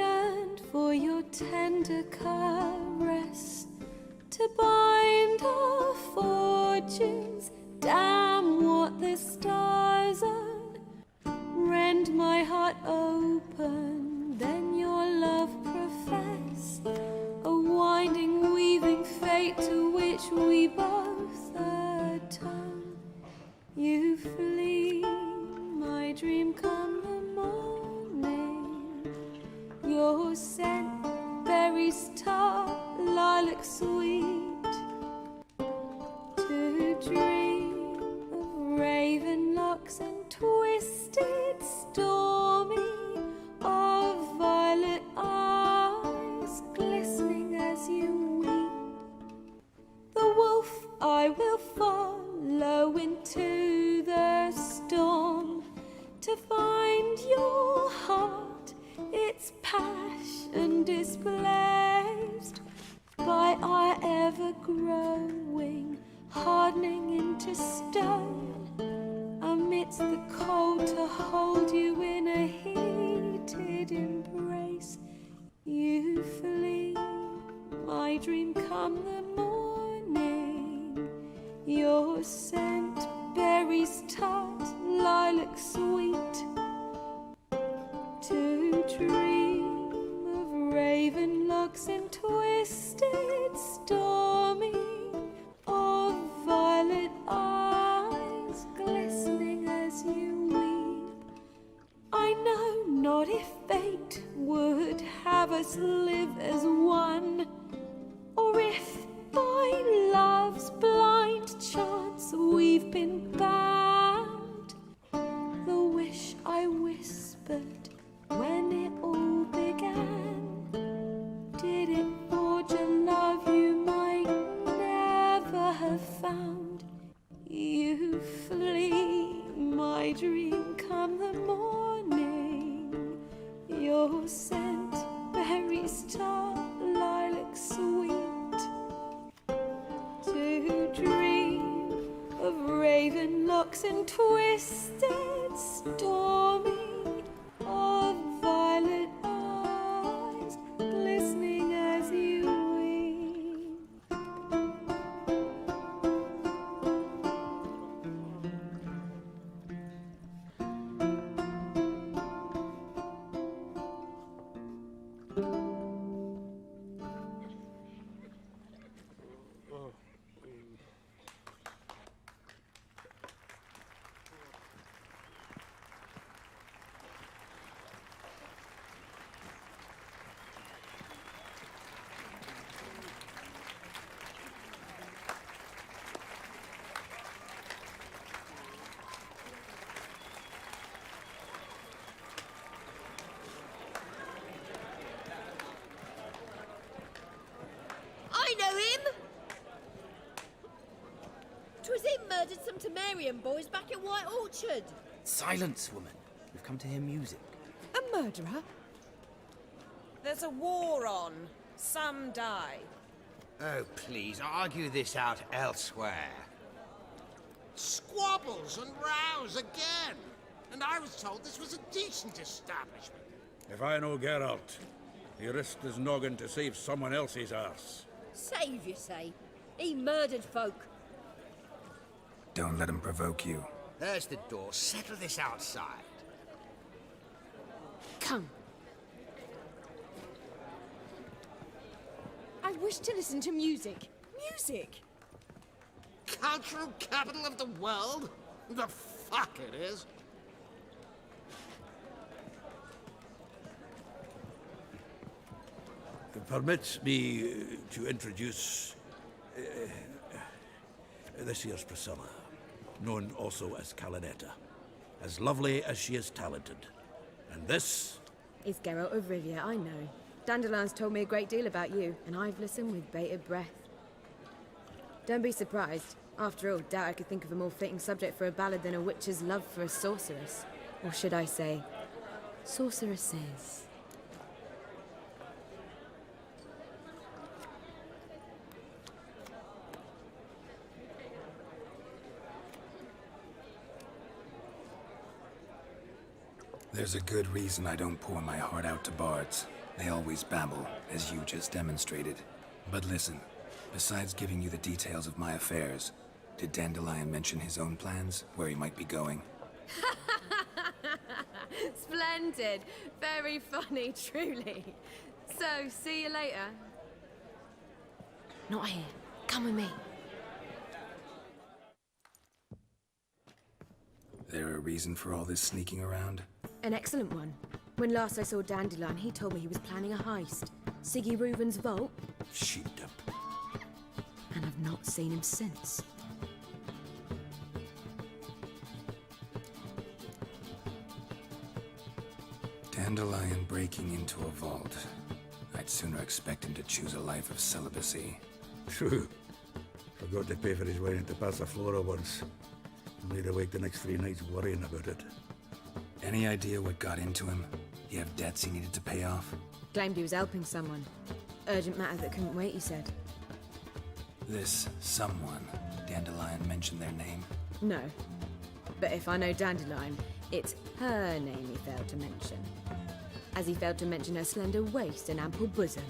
yearned for your tender caress to bind our fortunes. Damn what the stars own. Rend my heart open, then your love profess. A winding, weaving fate to which we both atone. You flee, my dream come the morning. Your scent, berries tart, lilac sweet. To dream of raven locks and twisted, stormy, of violet eyes glistening as you weep. The wolf I will follow into the storm to find your heart, its passion displaced by our ever-growing, hardening into stone. Amidst the cold to hold you in a heated embrace. You flee, my dream come the morning. Your scent, berries tart, lilac sweet. To dream of raven locks and twisted, stormy, of violet eyes glistening as you weep. I know not if fate would have us live as one, or if by love's blind chance we've been bound. The wish I whispered when it all began, did it forge a love you might never have found? You flee, my dream come the morning. Your scent, berries tart, lilac sweet. To dream of raven locks and twisted, stormy, of violet eyes glistening as you weep. I know him! 'Twas him murdered some Temerian boys back at White Orchard. Silence, woman. We've come to hear music. A murderer? There's a war on. Some die. Oh, please, argue this out elsewhere. Squabbles and rows again. And I was told this was a decent establishment. If I know Geralt, he risked his noggin to save someone else's arse. Save, you say? He murdered folk. Don't let him provoke you. There's the door. Settle this outside. Come. I wish to listen to music. Music! Cultural capital of the world? The fuck it is. Permit me to introduce this here's Priscilla, known also as Calinetta, as lovely as she is talented. And this is Geralt of Rivia, I know. Dandelion's told me a great deal about you, and I've listened with bated breath. Don't be surprised. After all, doubt I could think of a more fitting subject for a ballad than a witch's love for a sorceress. Or should I say, sorceresses. There's a good reason I don't pour my heart out to bards. They always babble, as you just demonstrated. But listen, besides giving you the details of my affairs, did Dandelion mention his own plans, where he might be going? Splendid. Very funny, truly. So, see you later. Not here. Come with me. There a reason for all this sneaking around? An excellent one. When last I saw Dandelion, he told me he was planning a heist. Siggy Reuven's vault. Sheeped up. And I've not seen him since. Dandelion breaking into a vault. I'd sooner expect him to choose a life of celibacy. True. Forgot to pay for his way into Passaflora once. Laid awake the next 3 nights worrying about it. Any idea what got into him? He have debts he needed to pay off? Claimed he was helping someone. Urgent matter that couldn't wait, he said. This someone, Dandelion mentioned their name? No. But if I know Dandelion, it's her name he failed to mention. As he failed to mention her slender waist and ample bosom.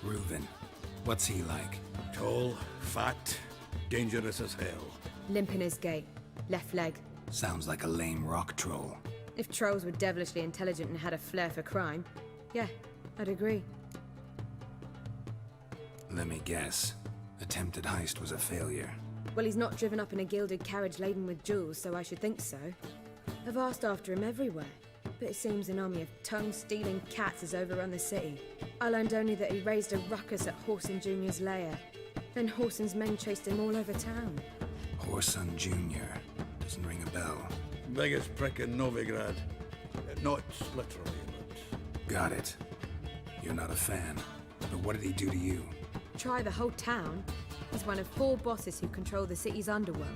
Reuven. What's he like? Tall, fat, dangerous as hell. Limp in his gait. Left leg. Sounds like a lame rock troll. If trolls were devilishly intelligent and had a flair for crime, yeah, I'd agree. Let me guess. Attempted heist was a failure. Well, he's not driven up in a gilded carriage laden with jewels, so I should think so. I've asked after him everywhere, but it seems an army of tongue-stealing cats has overrun the city. I learned only that he raised a ruckus at Horson Jr.'s lair. Then Horson's men chased him all over town. Horson Jr. Doesn't ring a bell. Biggest prick in Novigrad. Not literally, but... Got it. You're not a fan. But what did he do to you? Try the whole town. He's one of 4 bosses who control the city's underworld.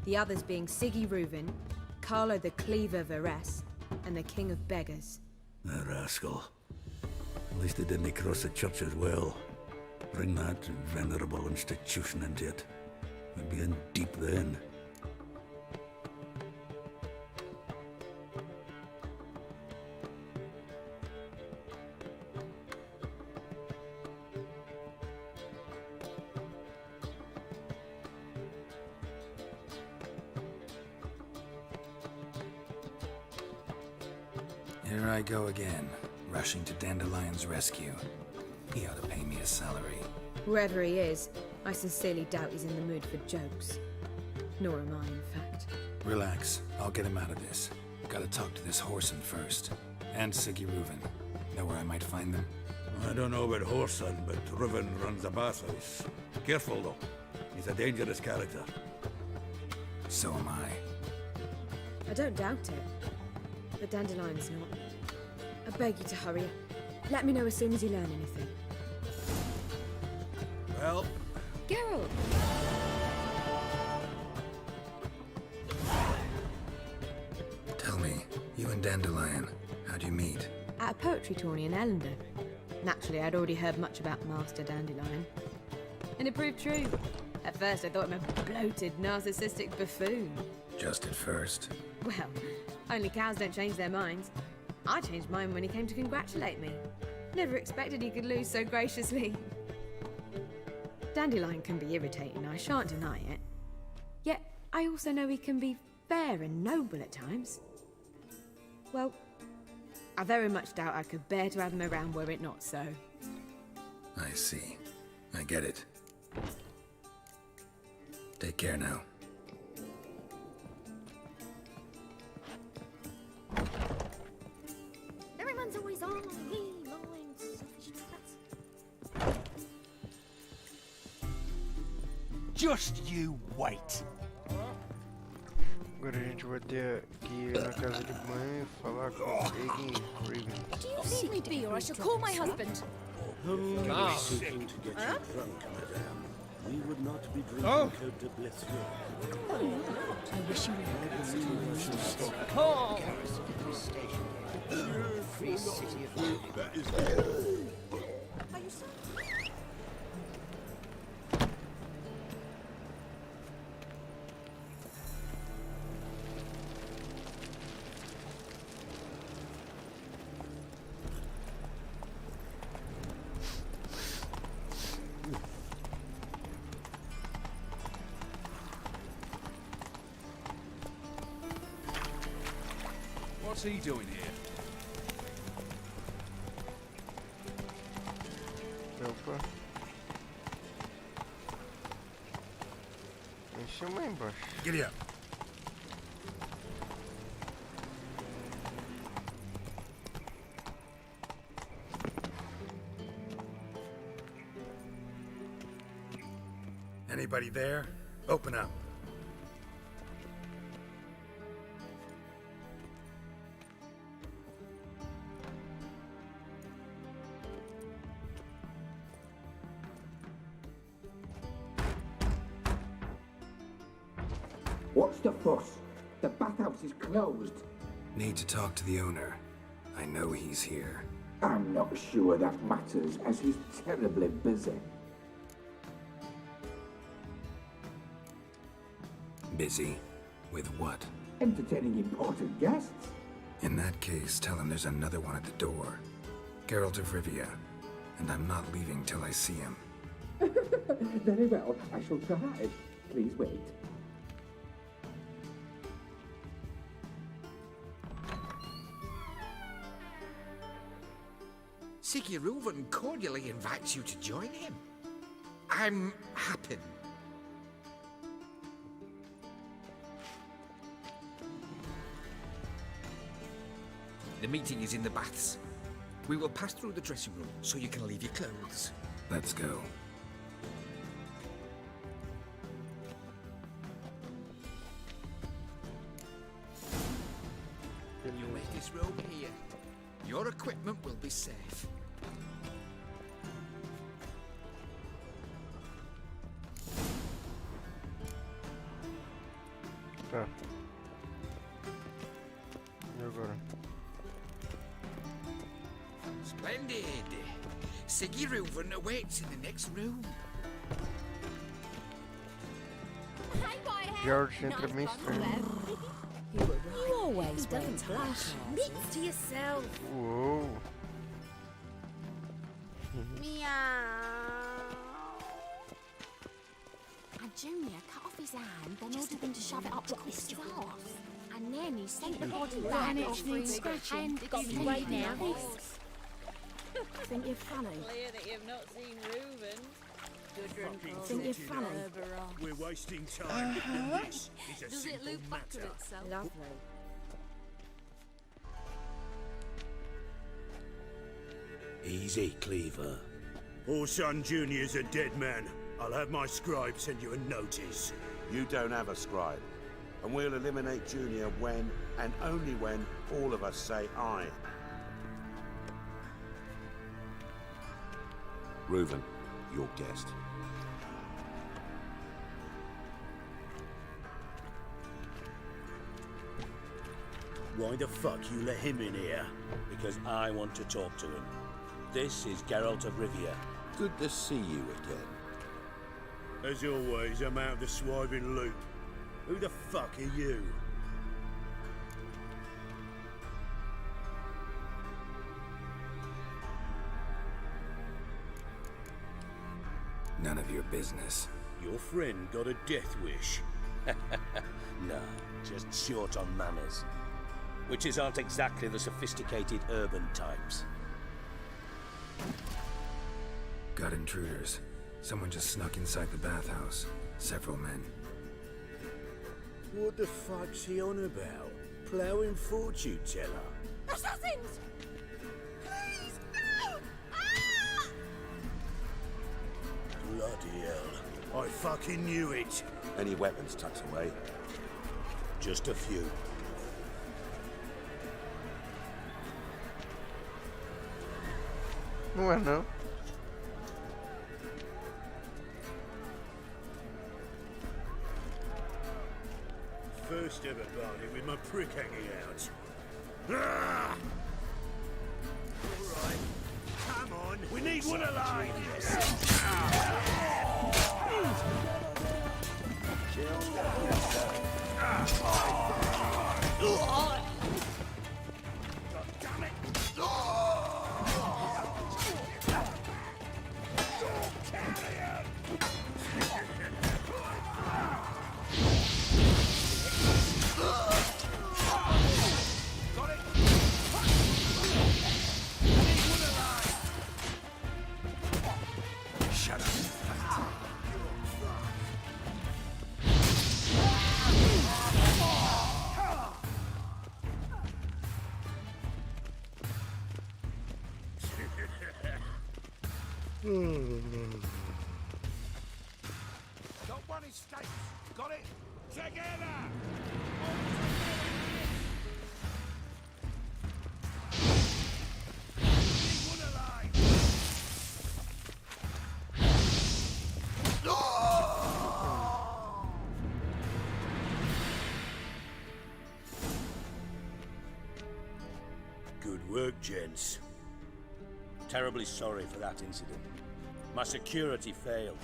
The others being Siggy Reuven, Carlo the Cleaver Varese, and the King of Beggars. The rascal. At least he didn't cross the church as well. Bring that venerable institution into it. We'd be in deep then. Here I go again, rushing to Dandelion's rescue. He ought to pay me a salary. Whoever he is, I sincerely doubt he's in the mood for jokes. Nor am I, in fact. Relax, I'll get him out of this. Gotta talk to this Horson first. And Siggy Reuven. Know where I might find them? I don't know about Horson, but Reuven runs a bathhouse. Careful, though. He's a dangerous character. So am I. I don't doubt it. But Dandelion's not. I beg you to hurry. Let me know as soon as you learn anything. Well... Geralt! Tell me, you and Dandelion, how'd you meet? At a poetry tourney in Ellendon. Naturally, I'd already heard much about Master Dandelion. And it proved true. At first, I thought him a bloated, narcissistic buffoon. Just at first. Well, only cows don't change their minds. I changed mine when he came to congratulate me. Never expected he could lose so graciously. Dandelion can be irritating, I shan't deny it. Yet, I also know he can be fair and noble at times. Well, I very much doubt I could bear to have him around were it not so. I see. I get it. Take care now. Everyone's always on me, mine, selfish twats. Just you wait. Agora a gente vai ter que ir na casa de banho e falar com Siggy Reuven. Do you leave me be, or I shall call my husband? Seeking to get you drunk, madame. We would not be drinking Côte de Blessure. I wish you were. Oh! Free city of That is Are you sorry? What's he doing here? Opa. Em cima ou embaixo? Giddy up. Anybody there? Open up. What's the fuss? The bathhouse is closed. Need to talk to the owner. I know he's here. I'm not sure that matters, as he's terribly busy. Busy? With what? Entertaining important guests. In that case, tell him there's another one at the door. Geralt of Rivia. And I'm not leaving till I see him. Very well, I shall try. Please wait. Sigurd cordially invites you to join him. I'm happy. The meeting is in the baths. We will pass through the dressing room so you can leave your clothes. Let's go. You make this robe here. Your equipment will be safe. Tá. E agora? Splendid. Sigurd awaits in the next room. George entra bem estranho. You always doesn't blush. Admit to yourself. Uou. And Junior cut off his hand, then ordered him to shove it up the corpse's arse. And then he sent the body back offering and got me right now. Think you're funny? Clear that you've not seen Reuben. Think you're funny? We're wasting time. This is a Does it simple loop back to matter. itself? Lovely. Easy, Cleaver. Orson Jr.'s a dead man. I'll have my scribe send you a notice. You don't have a scribe. And we'll eliminate Junior when, and only when, all of us say aye. Reuven, your guest. Why the fuck you let him in here? Because I want to talk to him. This is Geralt of Rivia. Good to see you again. As always, I'm out of the swiving loop. Who the fuck are you? None of your business. Your friend got a death wish. No, just short on manners. Witches aren't exactly the sophisticated urban types. Got intruders. Someone just snuck inside the bathhouse. Several men. What the fuck's he on about? Ploughing fortune teller? Assassins! Please, no! Ah! Bloody hell. I fucking knew it. Any weapons tucked away? Just a few. Não é não. First ever party with my prick hanging out. Ah! All right, come on. We need one alive. together! Good work, gents. Terribly sorry for that incident. My security failed.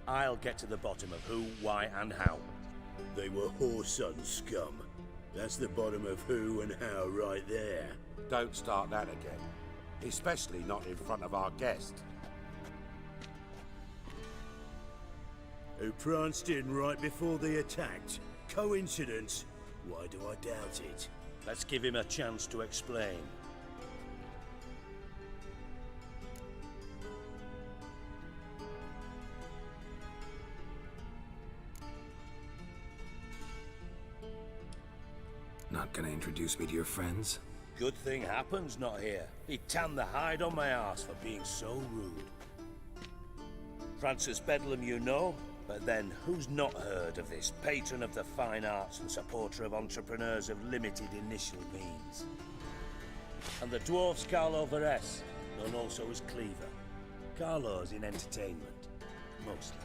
I'll get to the bottom of who, why, and how. They were whoreson scum. That's the bottom of who and how right there. Don't start that again. Especially not in front of our guest. Who pranced in right before they attacked. Coincidence? Why do I doubt it? Let's give him a chance to explain. Not gonna introduce me to your friends? Good thing Happen's not here. He tanned the hide on my arse for being so rude. Francis Bedlam you know, but then who's not heard of this patron of the fine arts and supporter of entrepreneurs of limited initial means? And the dwarf's Carlo Veres, known also as Cleaver. Carlo's in entertainment, mostly.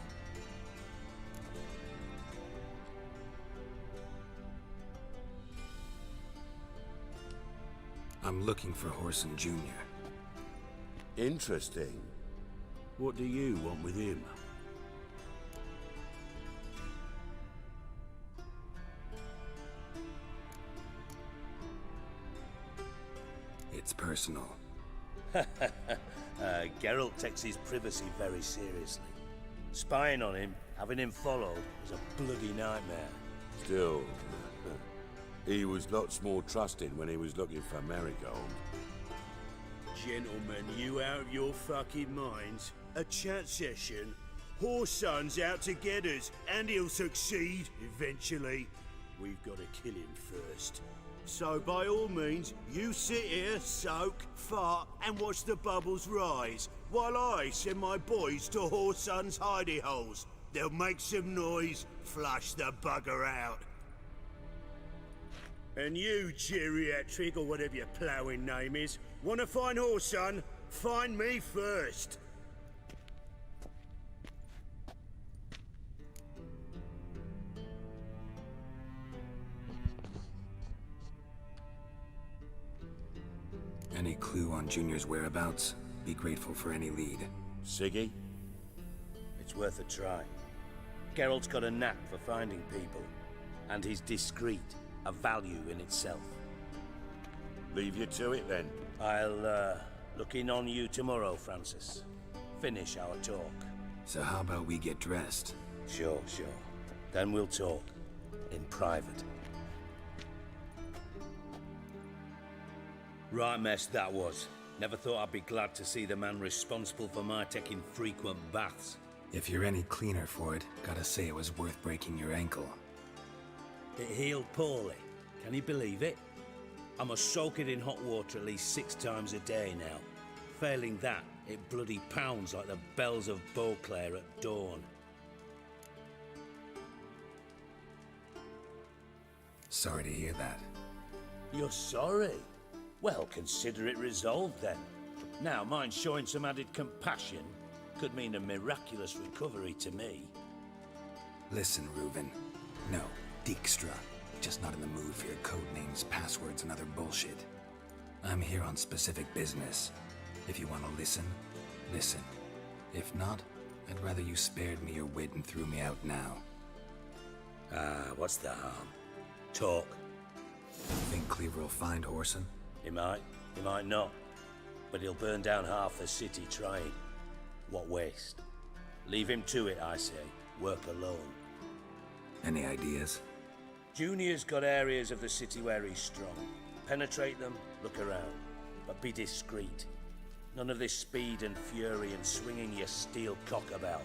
I'm looking for Horson Jr. Interesting. What do you want with him? It's personal. Geralt takes his privacy very seriously. Spying on him, having him followed, was a bloody nightmare. Still, he was lots more trusting when he was looking for Marigold. Gentlemen, you out of your fucking minds? A chat session? Whoreson's out to get us, and he'll succeed, eventually. We've got to kill him first. So by all means, you sit here, soak, fart, and watch the bubbles rise, while I send my boys to Whoreson's hidey holes. They'll make some noise, flush the bugger out. And you, geriatric, or whatever your ploughing name is, want to find Whoreson? Find me first. Any clue on Junior's whereabouts? Be grateful for any lead. Siggy? It's worth a try. Geralt's got a knack for finding people, and he's discreet, a value in itself. Leave you to it then. I'll look in on you tomorrow, Francis. Finish our talk. So how about we get dressed? Sure. Then we'll talk. In private. Right mess that was. Never thought I'd be glad to see the man responsible for my taking frequent baths. If you're any cleaner for it, gotta say it was worth breaking your ankle. It healed poorly. Can you believe it? I must soak it in hot water at least 6 times a day now. Failing that, it bloody pounds like the bells of Beauclair at dawn. Sorry to hear that. You're sorry? Well, consider it resolved then. Now, mind showing some added compassion could mean a miraculous recovery to me. Listen, Reuven. No, Dijkstra. Just not in the mood for your code names, passwords, and other bullshit. I'm here on specific business. If you want to listen, listen. If not, I'd rather you spared me your wit and threw me out now. What's the harm? Talk. Think Cleaver will find Whoreson? He might not. But he'll burn down half the city trying. What waste. Leave him to it, I say. Work alone. Any ideas? Junior's got areas of the city where he's strong. Penetrate them, look around. But be discreet. None of this speed and fury and swinging your steel cock about.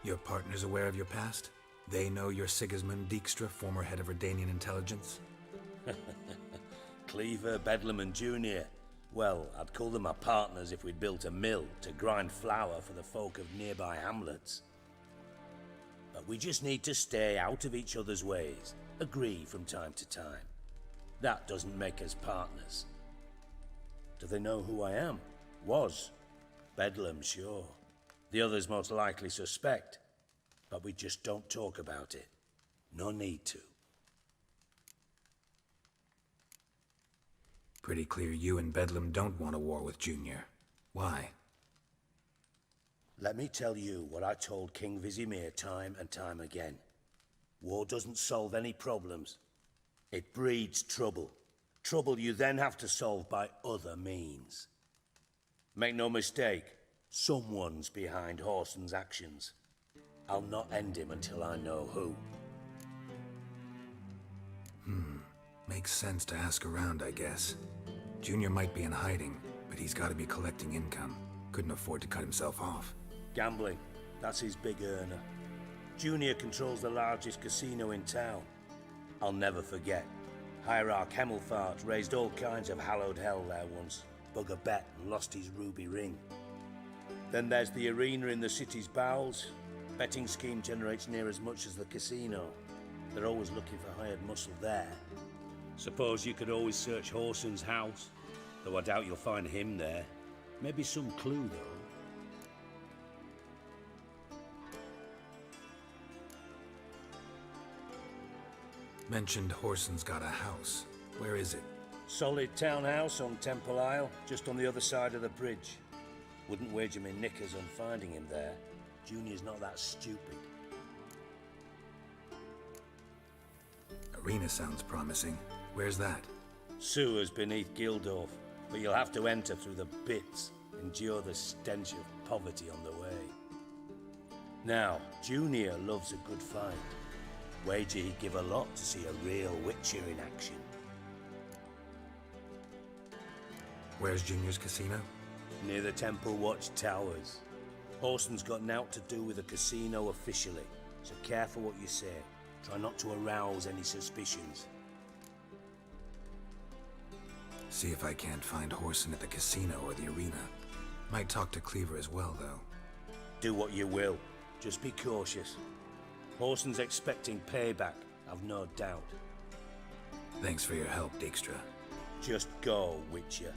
Your partner's aware of your past? They know you're Sigismund Dijkstra, former head of Redanian intelligence? Cleaver, Bedlam and Junior. Well, I'd call them my partners if we'd built a mill to grind flour for the folk of nearby hamlets. But we just need to stay out of each other's ways, agree from time to time. That doesn't make us partners. Do they know who I am? Was. Bedlam, sure. The others most likely suspect. But we just don't talk about it. No need to. Pretty clear you and Bedlam don't want a war with Junior. Why? Let me tell you what I told King Vizimir time and time again. War doesn't solve any problems. It breeds trouble. Trouble you then have to solve by other means. Make no mistake, someone's behind Whoreson's actions. I'll not end him until I know who. Makes sense to ask around, I guess. Junior might be in hiding, but he's got to be collecting income. Couldn't afford to cut himself off. Gambling, that's his big earner. Junior controls the largest casino in town. I'll never forget. Hierarch Hemmelfart raised all kinds of hallowed hell there once. Bug a bet and lost his ruby ring. Then there's the arena in the city's bowels. Betting scheme generates near as much as the casino. They're always looking for hired muscle there. Suppose you could always search Whoreson's house, though I doubt you'll find him there. Maybe some clue, though. Mentioned Whoreson's got a house. Where is it? Solid townhouse on Temple Isle, just on the other side of the bridge. Wouldn't wager me knickers on finding him there. Junior's not that stupid. Arena sounds promising. Where's that? Sewers beneath Gildorf, but you'll have to enter through the bits, endure the stench of poverty on the way. Now, Junior loves a good fight. Wager he'd give a lot to see a real Witcher in action. Where's Junior's casino? Near the Temple Watch Towers. Whoreson's got naught to do with the casino officially, so careful what you say. Try not to arouse any suspicions. See if I can't find Whoreson at the casino or the arena. Might talk to Cleaver as well, though. Do what you will. Just be cautious. Whoreson's expecting payback, I've no doubt. Thanks for your help, Dijkstra. Just go, Witcher.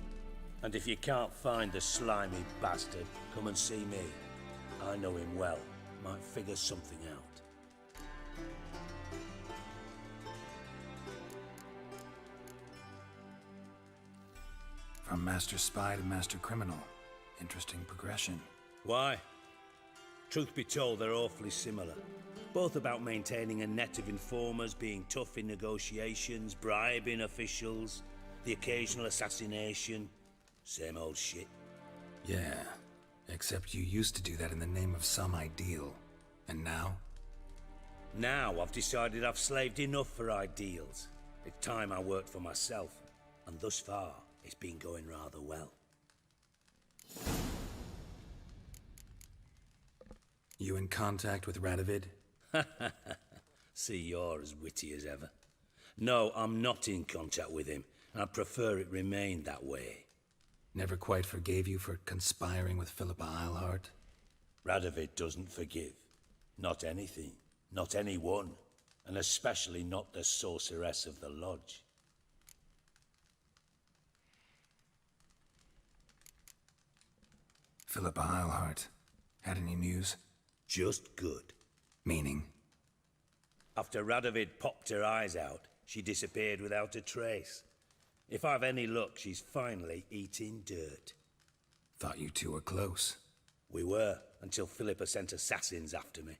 And if you can't find the slimy bastard, come and see me. I know him well. Might figure something out. From Master Spy to Master Criminal. Interesting progression. Why? Truth be told, they're awfully similar. Both about maintaining a net of informers, being tough in negotiations, bribing officials, the occasional assassination. Same old shit. Yeah, except you used to do that in the name of some ideal. And now? Now I've decided I've slaved enough for ideals. It's time I worked for myself. And thus far, it's been going rather well. You in contact with Radovid? See, you're as witty as ever. No, I'm not in contact with him. I'd prefer it remained that way. Never quite forgave you for conspiring with Philippa Eilhart? Radovid doesn't forgive. Not anything. Not anyone. And especially not the sorceress of the lodge. Philippa Eilhart. Had any news? Just good. Meaning? After Radovid popped her eyes out, she disappeared without a trace. If I've any luck, she's finally eating dirt. Thought you two were close. We were, until Philippa sent assassins after me.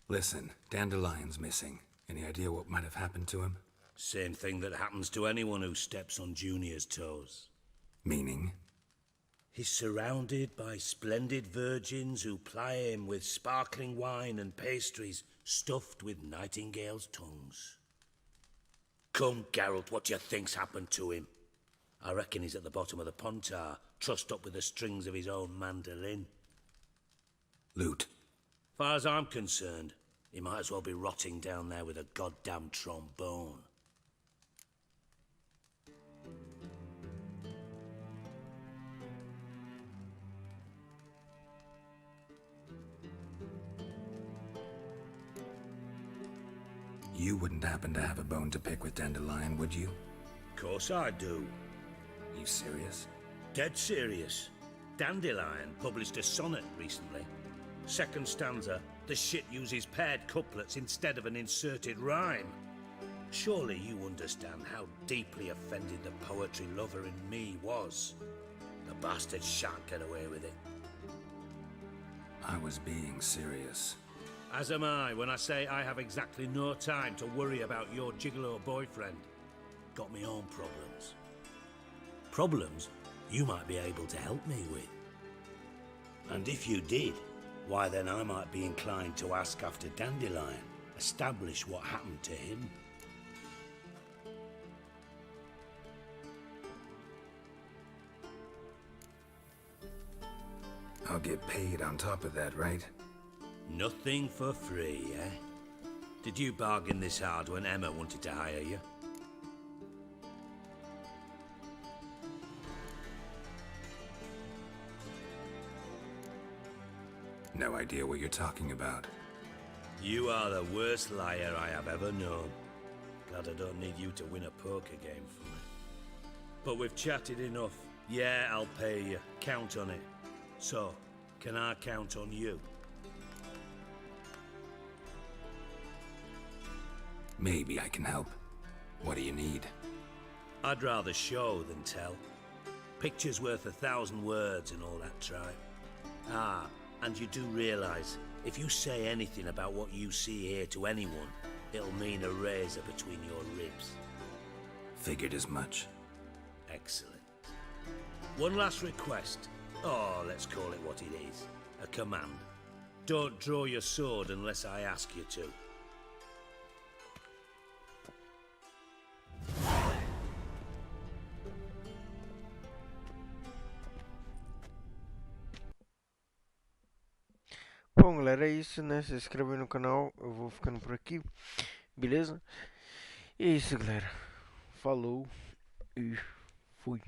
Listen, Dandelion's missing. Any idea what might have happened to him? Same thing that happens to anyone who steps on Junior's toes. Meaning? He's surrounded by splendid virgins who ply him with sparkling wine and pastries stuffed with nightingales' tongues. Come, Geralt, what do you think's happened to him? I reckon he's at the bottom of the Pontar, trussed up with the strings of his own mandolin. Loot. Far as I'm concerned, He might as well be rotting down there with a goddamn trombone. You wouldn't happen to have a bone to pick with Dandelion, would you? Course I do. You serious? Dead serious. Dandelion published a sonnet recently. Second stanza, the shit uses paired couplets instead of an inserted rhyme. Surely you understand how deeply offended the poetry lover in me was. The bastard shan't get away with it. I was being serious. As am I when I say I have exactly no time to worry about your gigolo boyfriend. Got me own problems. Problems you might be able to help me with. And if you did, why then I might be inclined to ask after Dandelion, establish what happened to him. I'll get paid on top of that, right? Nothing for free, eh? Did you bargain this hard when Emma wanted to hire you? No idea what you're talking about. You are the worst liar I have ever known. Glad I don't need you to win a poker game for me. But we've chatted enough. Yeah, I'll pay you. Count on it. So, can I count on you? Maybe I can help. What do you need? I'd rather show than tell. Picture's worth 1,000 words and all that tripe. Ah, and you do realise, if you say anything about what you see here to anyone, it'll mean a razor between your ribs. Figured as much. Excellent. One last request. Oh, let's call it what it is. A command. Don't draw your sword unless I ask you to. Bom, galera, é isso, né? Se inscreve no canal, eu vou ficando por aqui, beleza? E é isso, galera. Falou e fui.